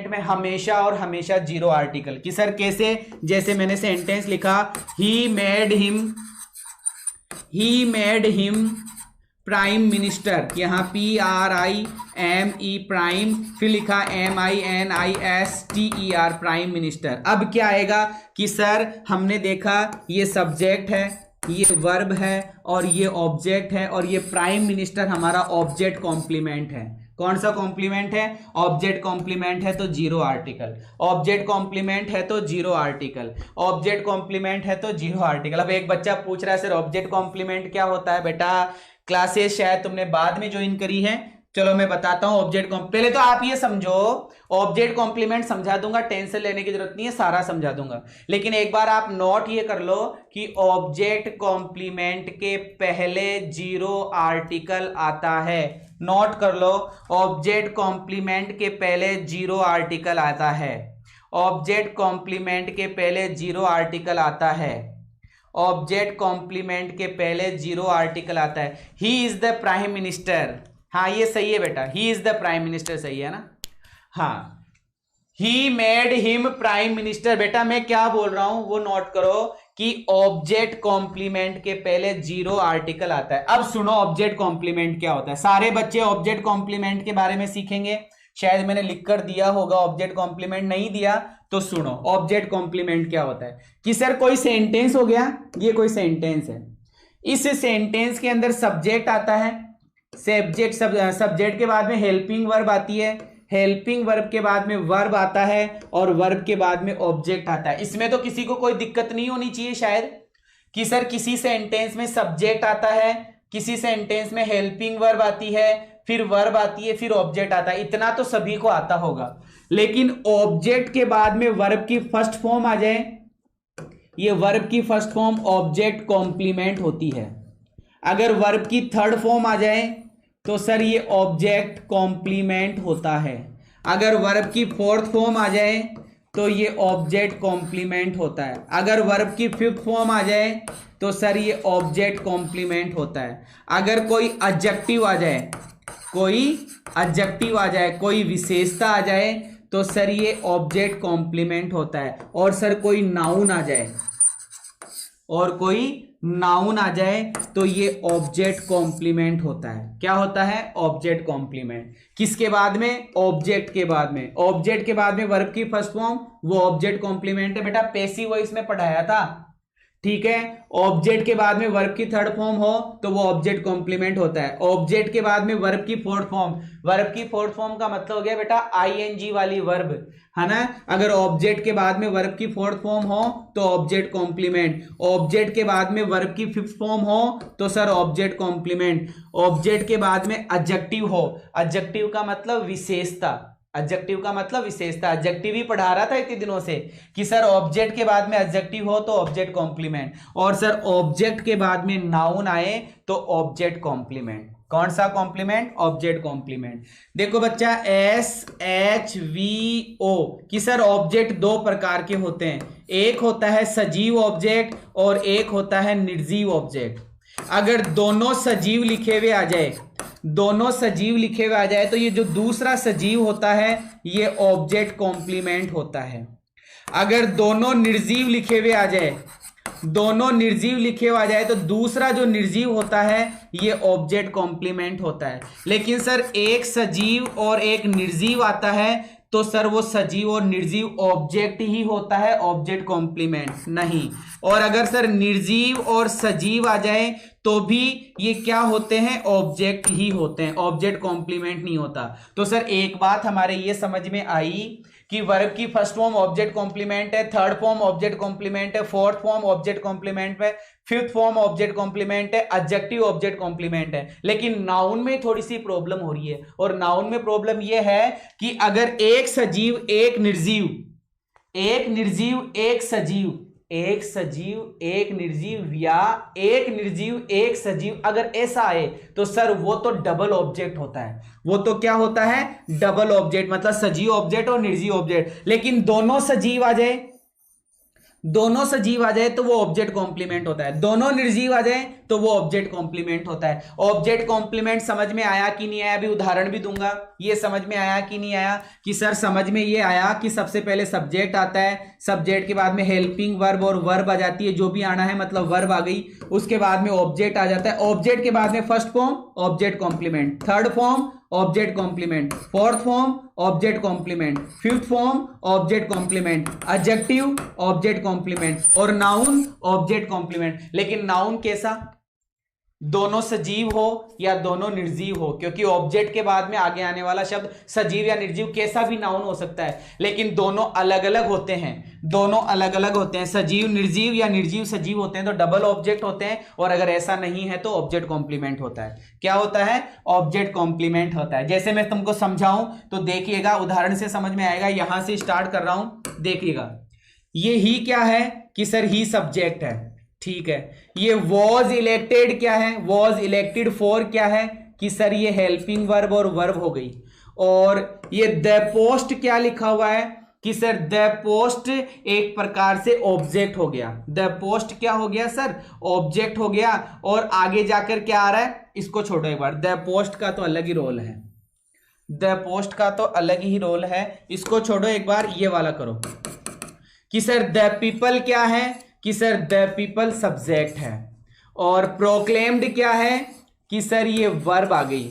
में हमेशा और हमेशा जीरो आर्टिकल कि सर कैसे? जैसे मैंने सेंटेंस लिखा, he made him prime minister, यहां PRIME प्राइम, फिर लिखा MINISTER प्राइम मिनिस्टर। अब क्या आएगा कि सर हमने देखा ये सब्जेक्ट है, ये वर्ब है, और ये ऑब्जेक्ट है, और ये प्राइम मिनिस्टर हमारा ऑब्जेक्ट कॉम्प्लीमेंट है। कौन सा कॉम्प्लीमेंट है? ऑब्जेक्ट कॉम्प्लीमेंट है तो जीरो आर्टिकल, ऑब्जेक्ट कॉम्प्लीमेंट है तो जीरो आर्टिकल, ऑब्जेक्ट कॉम्प्लीमेंट है तो जीरो आर्टिकल। अब एक बच्चा पूछ रहा है सर ऑब्जेक्ट कॉम्प्लीमेंट क्या होता है? बेटा क्लासेस शायद तुमने बाद में ज्वाइन करी है, चलो मैं बताता हूं। ऑब्जेक्ट पहले तो आप ये समझो, ऑब्जेक्ट कॉम्प्लीमेंट समझा दूंगा, टेंशन लेने की जरूरत नहीं है, सारा समझा दूंगा, लेकिन एक बार आप नोट ये कर लो कि ऑब्जेक्ट कॉम्प्लीमेंट के पहले जीरो आर्टिकल आता है। नोट कर लो, ऑब्जेक्ट कॉम्प्लीमेंट के पहले जीरो आर्टिकल आता है, ऑब्जेक्ट कॉम्प्लीमेंट के पहले जीरो आर्टिकल आता है, ऑब्जेक्ट कॉम्प्लीमेंट के पहले जीरो आर्टिकल आता है। He is the prime minister, हाँ ये सही है बेटा, he is the prime minister सही है ना। हाँ, he made him prime minister. बेटा मैं क्या बोल रहा हूं वो नोट करो कि ऑब्जेक्ट कॉम्प्लीमेंट के पहले जीरो आर्टिकल आता है। अब सुनो ऑब्जेक्ट कॉम्प्लीमेंट क्या होता है। सारे बच्चे ऑब्जेक्ट कॉम्प्लीमेंट के बारे में सीखेंगे, शायद मैंने लिखकर दिया होगा, ऑब्जेक्ट कॉम्प्लीमेंट नहीं दिया तो सुनो ऑब्जेक्ट कॉम्प्लीमेंट क्या होता है। कि सर कोई सेंटेंस हो गया, ये कोई सेंटेंस है, इस सेंटेंस के अंदर सब्जेक्ट आता है, सब्जेक्ट के बाद में हेल्पिंग वर्ब आती है, हेल्पिंग वर्ब के बाद में वर्ब आता है, और वर्ब के बाद में ऑब्जेक्ट आता है। इसमें तो किसी को कोई दिक्कत नहीं होनी चाहिए शायद, कि सर किसी सेंटेंस में सब्जेक्ट आता है, किसी सेंटेंस में हेल्पिंग वर्ब आती है, फिर वर्ब आती है, फिर ऑब्जेक्ट आता है, इतना तो सभी को आता होगा। लेकिन ऑब्जेक्ट के बाद में वर्ब की फर्स्ट फॉर्म आ जाए, ये वर्ब की फर्स्ट फॉर्म ऑब्जेक्ट कॉम्प्लीमेंट होती है। अगर वर्ब की थर्ड फॉर्म आ जाए तो सर ये ऑब्जेक्ट कॉम्प्लीमेंट होता है। अगर वर्ब की फोर्थ फॉर्म आ जाए तो ये ऑब्जेक्ट कॉम्प्लीमेंट होता है। अगर वर्ब की फिफ्थ फॉर्म आ जाए तो सर ये ऑब्जेक्ट कॉम्प्लीमेंट होता है। अगर कोई एडजेक्टिव आ जाए, कोई एडजेक्टिव आ जाए, कोई विशेषता आ जाए तो सर ये ऑब्जेक्ट कॉम्प्लीमेंट होता है। और सर कोई नाउन आ जाए, और कोई नाउन आ जाए तो ये ऑब्जेक्ट कॉम्प्लीमेंट होता है। क्या होता है? Object complement. किसके बाद में? ऑब्जेक्ट के बाद में। ऑब्जेक्ट के बाद में वर्ब की फर्स्ट फॉर्म, वो ऑब्जेक्ट कॉम्प्लीमेंट है। बेटा पैसिव वॉइस में पढ़ाया था, ठीक है। ऑब्जेक्ट के बाद में वर्ब की थर्ड फॉर्म हो तो वो ऑब्जेक्ट कॉम्प्लीमेंट होता है। ऑब्जेक्ट के बाद में वर्ब की फोर्थ फॉर्म, वर्ब की फोर्थ फॉर्म का मतलब हो गया बेटा आईएनजी वाली वर्ब, है ना। अगर ऑब्जेक्ट के बाद में वर्ब की फोर्थ फॉर्म हो तो ऑब्जेक्ट कॉम्प्लीमेंट। ऑब्जेक्ट के बाद में वर्ब की फिफ्थ फॉर्म हो तो सर ऑब्जेक्ट कॉम्प्लीमेंट। ऑब्जेक्ट के बाद में एडजेक्टिव हो, एडजेक्टिव का मतलब विशेषता, एडजेक्टिव का मतलब विशेषता। एडजेक्टिव ही पढ़ा रहा था इतने दिनों से कि सर ऑब्जेक्ट के बाद में एडजेक्टिव हो तो ऑब्जेक्ट कॉम्प्लीमेंट, और सर ऑब्जेक्ट के बाद में नाउन आए तो ऑब्जेक्ट कॉम्प्लीमेंट। कौन सा कॉम्प्लीमेंट? Object complement. देखो बच्चा SHVO कि सर ऑब्जेक्ट दो प्रकार के होते हैं, एक होता है सजीव ऑब्जेक्ट और एक होता है निर्जीव ऑब्जेक्ट। अगर दोनों सजीव लिखे हुए आ जाए, दोनों सजीव लिखे हुए आ जाए तो ये जो दूसरा सजीव होता है ये ऑब्जेक्ट कॉम्प्लीमेंट होता है। अगर दोनों निर्जीव लिखे हुए आ जाए, दोनों निर्जीव लिखे हुए आ जाए तो दूसरा जो निर्जीव होता है ये ऑब्जेक्ट कॉम्प्लीमेंट होता है। लेकिन सर एक सजीव और एक निर्जीव आता है तो सर वो सजीव और निर्जीव ऑब्जेक्ट ही होता है, ऑब्जेक्ट कॉम्प्लीमेंट नहीं। और अगर सर निर्जीव और सजीव आ जाए तो भी ये क्या होते हैं? ऑब्जेक्ट ही होते हैं, ऑब्जेक्ट कॉम्प्लीमेंट नहीं होता। तो सर एक बात हमारे ये समझ में आई कि वर्ब की फर्स्ट फॉर्म ऑब्जेक्ट कॉम्प्लीमेंट है, थर्ड फॉर्म ऑब्जेक्ट कॉम्प्लीमेंट है, फोर्थ फॉर्म ऑब्जेक्ट कॉम्प्लीमेंट है, फिफ्थ फॉर्म ऑब्जेक्ट कॉम्प्लीमेंट है, एडजेक्टिव ऑब्जेक्ट कॉम्प्लीमेंट है। लेकिन नाउन में थोड़ी सी प्रॉब्लम हो रही है, और नाउन में प्रॉब्लम यह है कि अगर एक सजीव एक निर्जीव, एक निर्जीव एक सजीव, एक सजीव एक निर्जीव या एक निर्जीव एक सजीव अगर ऐसा आए तो सर वो तो डबल ऑब्जेक्ट होता है। वो तो क्या होता है? डबल ऑब्जेक्ट, मतलब सजीव ऑब्जेक्ट और निर्जीव ऑब्जेक्ट। लेकिन दोनों सजीव आ जाए, दोनों सजीव आ जाए तो वो ऑब्जेक्ट कॉम्प्लीमेंट होता है, दोनों निर्जीव आ जाए तो वो ऑब्जेक्ट कॉम्प्लीमेंट होता है। ऑब्जेक्ट कॉम्प्लीमेंट समझ में आया कि नहीं आया? अभी उदाहरण भी दूंगा। ये समझ में आया कि नहीं आया? कि सर समझ में ये आया कि सबसे पहले सब्जेक्ट आता है, सब्जेक्ट के बाद में हेल्पिंग वर्ब और वर्ब आ जाती है, जो भी आना है मतलब वर्ब आ गई। उसके बाद में ऑब्जेक्ट आ जाता है, ऑब्जेक्ट के बाद में first form object complement, third form object complement, fourth form object complement, fifth form object complement, adjective object complement और नाउन ऑब्जेक्ट कॉम्प्लीमेंट। लेकिन नाउन कैसा? दोनों सजीव हो या दोनों निर्जीव हो, क्योंकि ऑब्जेक्ट के बाद में आगे आने वाला शब्द सजीव या निर्जीव कैसा भी नाउन हो सकता है, लेकिन दोनों अलग अलग होते हैं, दोनों अलग अलग होते हैं। सजीव निर्जीव या निर्जीव सजीव होते हैं तो डबल ऑब्जेक्ट होते हैं, और अगर ऐसा नहीं है तो ऑब्जेक्ट कॉम्प्लीमेंट होता है। क्या होता है? ऑब्जेक्ट कॉम्प्लीमेंट होता है। जैसे मैं तुमको समझाऊं तो देखिएगा, उदाहरण से समझ में आएगा। यहां से स्टार्ट कर रहा हूं, देखिएगा। ये ही क्या है? कि सर ही सब्जेक्ट है, ठीक है। ये वॉज इलेक्टेड क्या है? वॉज इलेक्टेड फॉर क्या है? कि सर ये हेल्पिंग वर्ब और वर्ब हो गई। और ये द पोस्ट क्या लिखा हुआ है? कि सर द पोस्ट एक प्रकार से ऑब्जेक्ट हो गया। द पोस्ट क्या हो गया सर? ऑब्जेक्ट हो गया। और आगे जाकर क्या आ रहा है? इसको छोड़ो एक बार, द पोस्ट का तो अलग ही रोल है, द पोस्ट का तो अलग ही रोल है, इसको छोड़ो एक बार, ये वाला करो। कि सर द पीपल क्या है? कि सर द पीपल सब्जेक्ट है। और प्रोक्लेम्ड क्या है? कि सर ये वर्ब आ गई।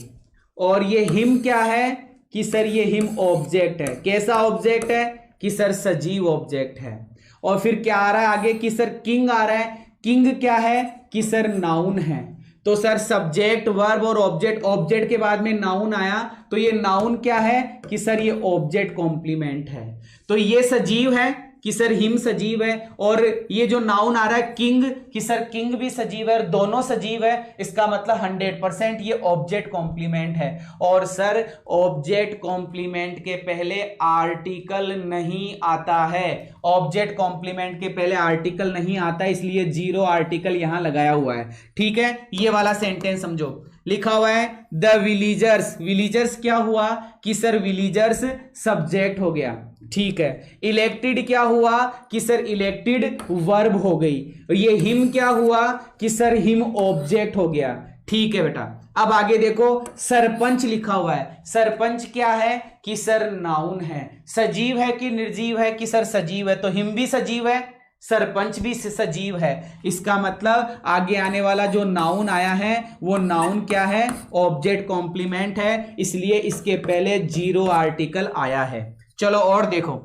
और ये हिम क्या है? कि सर ये हिम ऑब्जेक्ट है। कैसा ऑब्जेक्ट है? कि सर सजीव ऑब्जेक्ट है। और फिर क्या आ रहा है आगे? कि सर किंग आ रहा है। किंग क्या है? कि सर नाउन है। तो सर सब्जेक्ट वर्ब और ऑब्जेक्ट, ऑब्जेक्ट के बाद में नाउन आया तो ये नाउन क्या है? कि सर ये ऑब्जेक्ट कॉम्प्लीमेंट है। तो ये सजीव है कि सर हिम सजीव है, और ये जो नाउन आ रहा है किंग, कि सर किंग भी सजीव है, दोनों सजीव है। इसका मतलब 100% ये ऑब्जेक्ट कॉम्प्लीमेंट है। और सर ऑब्जेक्ट कॉम्प्लीमेंट के पहले आर्टिकल नहीं आता है, ऑब्जेक्ट कॉम्प्लीमेंट के पहले आर्टिकल नहीं आता, इसलिए जीरो आर्टिकल यहां लगाया हुआ है, ठीक है। ये वाला सेंटेंस समझो, लिखा हुआ है द विलीजर्स। विलीजर्स क्या हुआ? कि सर विलीजर्स सब्जेक्ट हो गया, ठीक है। इलेक्टेड क्या हुआ? कि सर इलेक्टेड वर्ब हो गई। ये हिम क्या हुआ? कि सर हिम ऑब्जेक्ट हो गया। ठीक है बेटा। अब आगे देखो, सरपंच लिखा हुआ है। सरपंच क्या है कि सर नाउन है। सजीव है कि निर्जीव है कि सर सजीव है, तो हिम भी सजीव है, सरपंच भी सजीव है। इसका मतलब आगे आने वाला जो नाउन आया है वो नाउन क्या है, ऑब्जेक्ट कॉम्प्लीमेंट है, इसलिए इसके पहले जीरो आर्टिकल आया है। चलो और देखो,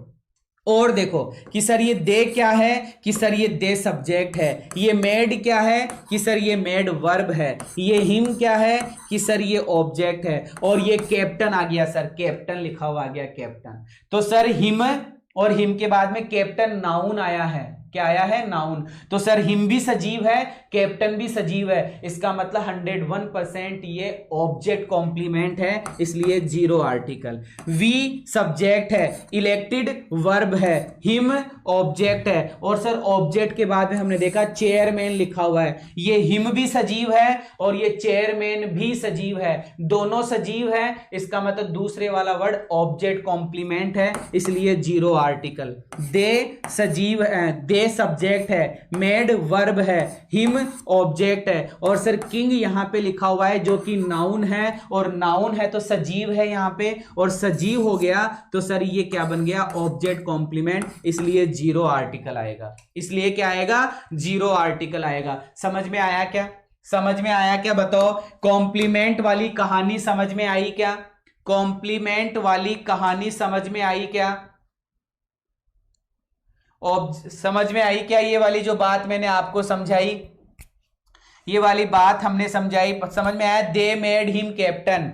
और देखो कि सर ये दे क्या है कि सर ये दे सब्जेक्ट है। ये मेड क्या है कि सर ये मेड वर्ब है। ये हिम क्या है कि सर ये ऑब्जेक्ट है। और ये कैप्टन आ गया सर, कैप्टन लिखा हुआ आ गया कैप्टन। तो सर हिम और हिम के बाद में कैप्टन नाउन आया है। क्या आया है, नाउन। तो सर हिम भी सजीव है, कैप्टन भी सजीव है, इसका मतलब 101% ये ऑब्जेक्ट कॉम्प्लीमेंट है, इसलिए जीरो आर्टिकल। वी सब्जेक्ट है, इलेक्टेड वर्ब है, हिम ऑब्जेक्ट है। और सर ऑब्जेक्ट के बाद में हमने देखा चेयरमैन लिखा हुआ है। ये हिम भी सजीव है और ये चेयरमैन भी सजीव है, दोनों सजीव है, इसका मतलब दूसरे वाला वर्ड ऑब्जेक्ट कॉम्प्लीमेंट है, इसलिए जीरो आर्टिकल। दे सजीव है, दे सब्जेक्ट है, मेड वर्ब है, हिम ऑब्जेक्ट है। और सर किंग यहां पे लिखा हुआ है जो कि नाउन है, और नाउन है तो सजीव है यहां पे, और सजीव हो गया तो सर ये क्या बन गया, ऑब्जेक्ट कॉम्प्लीमेंट, इसलिए जीरो आर्टिकल आएगा। इसलिए क्या आएगा, जीरो आर्टिकल आएगा। समझ में आया क्या, समझ में आया क्या, बताओ। कॉम्प्लीमेंट वाली कहानी समझ में आई क्या, कॉम्प्लीमेंट वाली कहानी समझ में आई क्या, समझ में आई क्या, ये वाली जो बात मैंने आपको समझाई, ये वाली बात हमने समझाई, समझ में आया। They made him captain.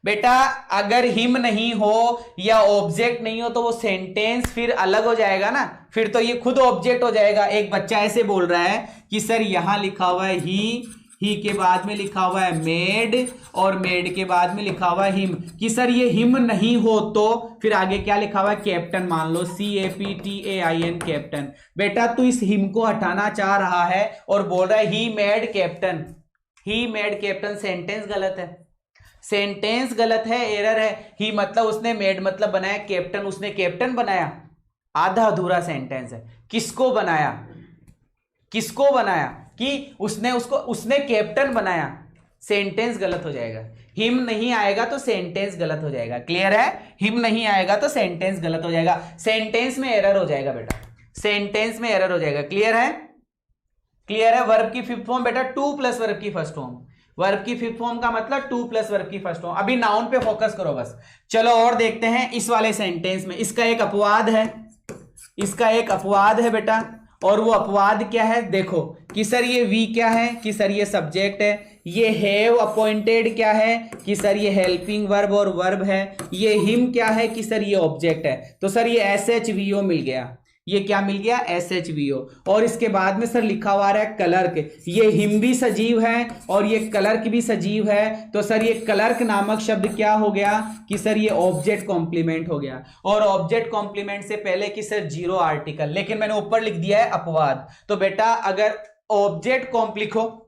बेटा अगर हिम नहीं हो या ऑब्जेक्ट नहीं हो तो वो सेंटेंस फिर अलग हो जाएगा ना, फिर तो ये खुद ऑब्जेक्ट हो जाएगा। एक बच्चा ऐसे बोल रहा है कि सर यहां लिखा हुआ है ही के बाद में लिखा हुआ है मेड, और मेड के बाद में लिखा हुआ है हिम, कि सर ये हिम नहीं हो तो फिर आगे क्या लिखा हुआ है, कैप्टन मान लो, CAPTAIN कैप्टन। बेटा तू इस हिम को हटाना चाह रहा है और बोल रहा है he made captain, he made captain, sentence गलत है, सेंटेंस गलत है, एरर है। ही मतलब उसने, मेड मतलब बनाया, कैप्टन उसने कैप्टन बनाया, आधा अधूरा सेंटेंस है। किसको बनाया, किसको बनाया, कि उसने कैप्टन बनाया, सेंटेंस गलत हो जाएगा। हिम नहीं आएगा तो सेंटेंस गलत हो जाएगा, क्लियर है। हिम नहीं आएगा तो सेंटेंस गलत हो जाएगा, सेंटेंस में एरर हो जाएगा बेटा, सेंटेंस में एरर हो जाएगा, क्लियर है, क्लियर है। वर्ब की फिफ्थ फॉर्म बेटा 2 प्लस वर्ब की फर्स्ट फॉर्म, वर्ब की फिफ्थ फॉर्म का मतलब 2 प्लस वर्ब की फर्स्ट फॉर्म। अभी नाउन पे फोकस करो बस। चलो और देखते हैं इस वाले सेंटेंस में, इसका एक अपवाद है, इसका एक अपवाद है बेटा, और वो अपवाद क्या है, देखो कि सर ये वी क्या है कि सर ये सब्जेक्ट है, ये हैव अपॉइंटेड क्या है कि सर ये हेल्पिंग वर्ब और वर्ब है, ये हिम क्या है कि सर ये ऑब्जेक्ट है। तो सर ये SHVO मिल गया, ये क्या मिल गया, SHVO। और इसके बाद में सर लिखा हुआ है क्लर्क, ये हिम भी सजीव है और ये क्लर्क भी सजीव है, तो सर ये क्लर्क नामक शब्द क्या हो गया कि सर ये ऑब्जेक्ट कॉम्प्लीमेंट हो गया। और ऑब्जेक्ट कॉम्प्लीमेंट से पहले कि सर जीरो आर्टिकल, लेकिन मैंने ऊपर लिख दिया है अपवाद। तो बेटा अगर ऑब्जेक्ट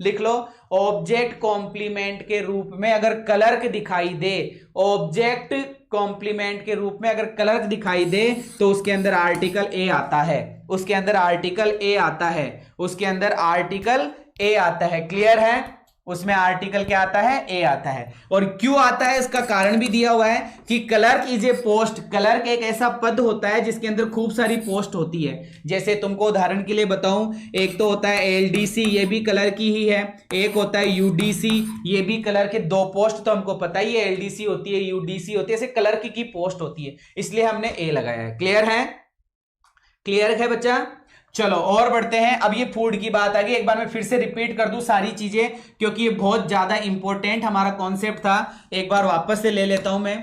लिख लो, ऑब्जेक्ट कॉम्प्लीमेंट के रूप में अगर क्लर्क दिखाई दे, ऑब्जेक्ट कॉम्प्लीमेंट के रूप में अगर क्लर्क दिखाई दे तो उसके अंदर आर्टिकल ए आता है, उसके अंदर आर्टिकल ए आता है, उसके अंदर आर्टिकल ए आता है, क्लियर है। उसमें आर्टिकल क्या आता है, ए आता है। और क्यों आता है इसका कारण भी दिया हुआ है कि clerk is a post, clerk एक ऐसा पद होता है जिसके अंदर खूब सारी पोस्ट होती है। जैसे तुमको उदाहरण के लिए बताऊं, एक तो होता है LDC, ये भी क्लर्क ही है, एक होता है UDC, ये भी क्लर्क के, 2 पोस्ट तो हमको पता ही है, LDC होती है, UDC होती है, ऐसे क्लर्क की पोस्ट होती है, इसलिए हमने ए लगाया है, क्लियर है, क्लियर है बच्चा। चलो और बढ़ते हैं। अब ये फूड की बात आ गई, एक बार मैं फिर से रिपीट कर दूं सारी चीजें क्योंकि ये बहुत ज्यादा इंपॉर्टेंट हमारा कॉन्सेप्ट था, एक बार वापस से ले लेता हूं मैं।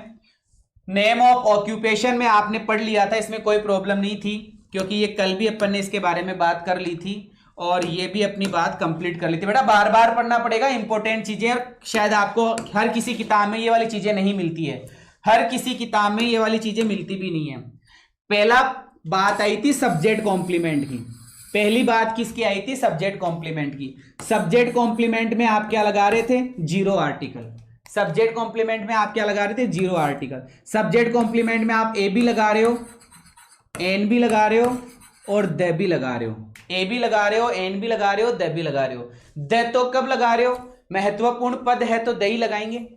नेम ऑफ ऑक्यूपेशन में आपने पढ़ लिया था, इसमें कोई प्रॉब्लम नहीं थी क्योंकि ये कल भी अपन ने इसके बारे में बात कर ली थी और ये भी अपनी बात कंप्लीट कर ली थी। बेटा बार बार पढ़ना पड़ेगा इंपॉर्टेंट चीजें, और शायद आपको हर किसी किताब में ये वाली चीजें नहीं मिलती है, हर किसी किताब में ये वाली चीजें मिलती भी नहीं है। पहला बात आई थी सब्जेक्ट कॉम्प्लीमेंट की, पहली बात किसकी आई थी, सब्जेक्ट कॉम्प्लीमेंट की। सब्जेक्ट कॉम्प्लीमेंट में आप क्या लगा रहे थे, जीरो आर्टिकल। सब्जेक्ट कॉम्प्लीमेंट में आप क्या लगा रहे थे, जीरो आर्टिकल। सब्जेक्ट कॉम्प्लीमेंट में आप ए भी लगा रहे हो, एन भी लगा रहे हो और द भी लगा रहे हो, ए भी लगा रहे हो, एन भी लगा रहे हो, द भी लगा रहे हो। द तो कब लगा रहे हो, महत्वपूर्ण पद है तो दही लगाएंगे।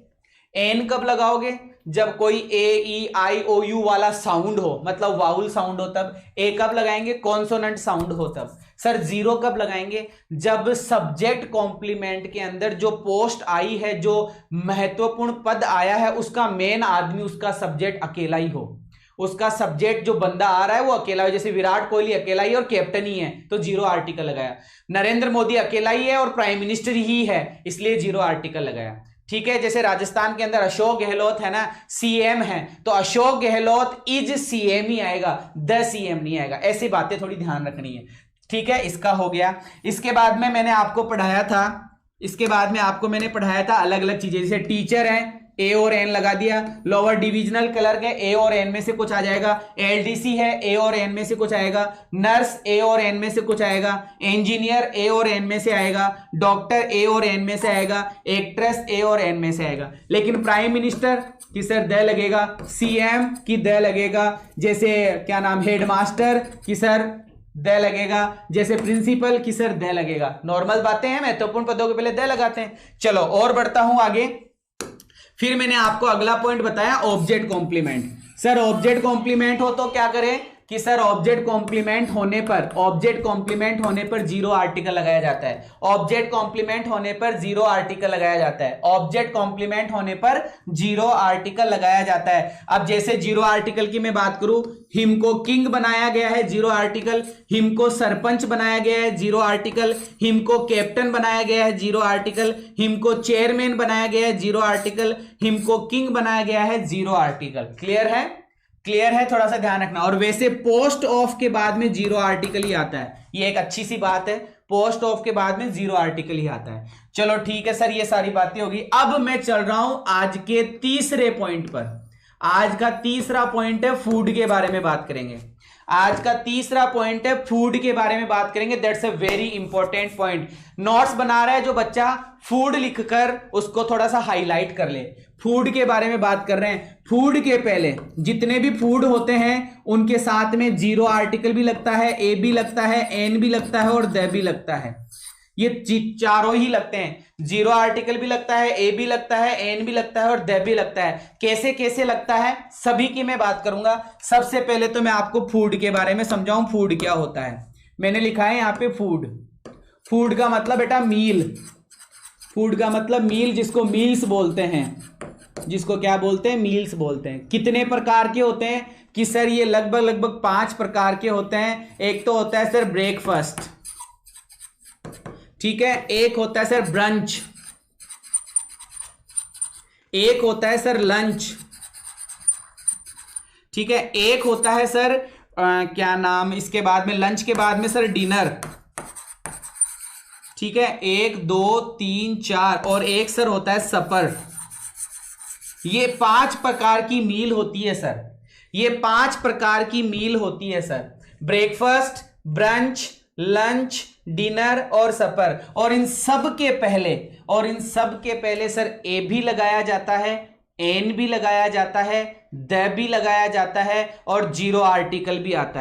एन कब लगाओगे? जब कोई ए ई आई ओ यू वाला साउंड हो, मतलब वाउल साउंड हो तब। ए कब लगाएंगे? कॉन्सोनेंट साउंड हो तब। सर जीरो कब लगाएंगे? जब सब्जेक्ट कॉम्प्लीमेंट के अंदर जो पोस्ट आई है, जो महत्वपूर्ण पद आया है, उसका मेन आदमी, उसका सब्जेक्ट अकेला ही हो। उसका सब्जेक्ट जो बंदा आ रहा है वो अकेला है, जैसे विराट कोहली अकेला ही और कैप्टन ही है तो जीरो आर्टिकल लगाया। नरेंद्र मोदी अकेला ही है और प्राइम मिनिस्टर ही है, इसलिए जीरो आर्टिकल लगाया। ठीक है, जैसे राजस्थान के अंदर अशोक गहलोत है ना, सीएम है, तो अशोक गहलोत इज सीएम ही आएगा, द सीएम नहीं आएगा। ऐसी बातें थोड़ी ध्यान रखनी है। ठीक है, इसका हो गया। इसके बाद में मैंने आपको पढ़ाया था, अलग अलग चीजें, जैसे टीचर है, ए और एन लगा दिया। लोअर डिविजनल क्लर्क है, ए और एन में से कुछ आ जाएगा। एलडीसी है, ए और एन में से कुछ आएगा। नर्स, ए और एन में से कुछ आएगा। इंजीनियर, ए और एन में से आएगा। डॉक्टर, ए और एन में से आएगा। एक्ट्रेस, ए और एन में से आएगा। लेकिन प्राइम मिनिस्टर की सर द लगेगा, सीएम की द लगेगा, जैसे क्या नाम, हेडमास्टर की सर द लगेगा, जैसे प्रिंसिपल की सर द लगेगा। नॉर्मल बातें हैं, महत्वपूर्ण पदों के पहले द लगाते हैं। चलो और बढ़ता हूं आगे। फिर मैंने आपको अगला पॉइंट बताया object complement. Sir object complement हो तो क्या करें कि सर ऑब्जेक्ट कॉम्प्लीमेंट होने पर जीरो आर्टिकल लगाया जाता है। ऑब्जेक्ट कॉम्प्लीमेंट होने पर जीरो आर्टिकल लगाया जाता है। ऑब्जेक्ट कॉम्प्लीमेंट होने पर जीरो आर्टिकल लगाया जाता है। अब जैसे जीरो आर्टिकल की मैं बात करूं, हिम को किंग बनाया गया है, जीरो आर्टिकल। हिम को सरपंच बनाया गया है, जीरो आर्टिकल। हिम को कैप्टन बनाया गया है, जीरो आर्टिकल। हिम को चेयरमैन बनाया गया है, जीरो आर्टिकल। हिम को किंग बनाया गया है, जीरो आर्टिकल। क्लियर है, थोड़ा सा ध्यान रखना। और वैसे पोस्ट ऑफ के बाद में जीरो आर्टिकल ही आता है, ये एक अच्छी सी बात है, पोस्ट ऑफ के बाद में जीरो आर्टिकल ही आता है। चलो ठीक है सर, ये सारी बातें होगी। अब मैं चल रहा हूं आज के तीसरे पॉइंट पर। आज का तीसरा पॉइंट है फूड के बारे में बात करेंगे। That's a very important point. Notes बना रहा है जो बच्चा, फूड लिखकर उसको थोड़ा सा हाईलाइट कर ले। फूड के बारे में बात कर रहे हैं। फूड के पहले जितने भी फूड होते हैं उनके साथ में जीरो आर्टिकल भी लगता है, ए भी लगता है, एन भी लगता है और द भी लगता है। ये चारों ही लगते हैं। जीरो आर्टिकल भी लगता है, ए भी लगता है, एन भी लगता है और द भी लगता है। कैसे कैसे लगता है सभी की मैं बात करूंगा। सबसे पहले तो मैं आपको फूड के बारे में समझाऊं, फूड क्या होता है। मैंने लिखा है यहां पे फूड का मतलब बेटा मील। फूड का मतलब मील, जिसको मील्स बोलते हैं, जिसको क्या बोलते हैं, मील्स बोलते हैं। कितने प्रकार के होते हैं कि सर ये लगभग 5 प्रकार के होते हैं। एक तो होता है सर ब्रेकफास्ट, ठीक है। एक होता है सर ब्रंच, एक होता है सर लंच, ठीक है। एक होता है सर क्या नाम, इसके बाद में लंच के बाद में सर डिनर, ठीक है। 1 2 3 4 और एक सर होता है सपर। ये 5 प्रकार की मील होती है सर, ये 5 प्रकार की मील होती है sir. Breakfast, brunch, lunch, dinner और सपर। और इन सब के पहले सर ए भी लगाया जाता है, एन भी लगाया जाता है, द भी लगाया जाता है और जीरो आर्टिकल भी आता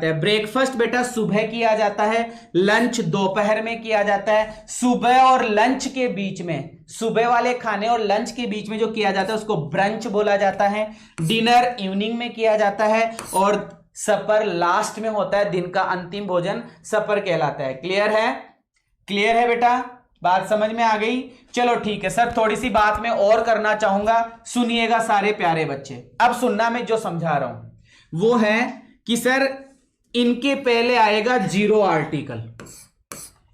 है। ब्रेकफास्ट बेटा सुबह किया जाता है, लंच दोपहर में किया जाता है। सुबह और लंच के बीच में, सुबह वाले खाने और लंच के बीच में जो किया जाता है उसको ब्रंच बोला जाता है। डिनर इवनिंग में किया जाता है और सपर लास्ट में होता है, दिन का अंतिम भोजन सपर कहलाता है। क्लियर है बेटा, बात समझ में आ गई। चलो ठीक है सर, थोड़ी सी बात मैं और करना चाहूंगा, सुनिएगा सारे प्यारे बच्चे। अब सुनना, मैं जो समझा रहा हूं वो है कि सर इनके पहले आएगा जीरो आर्टिकल।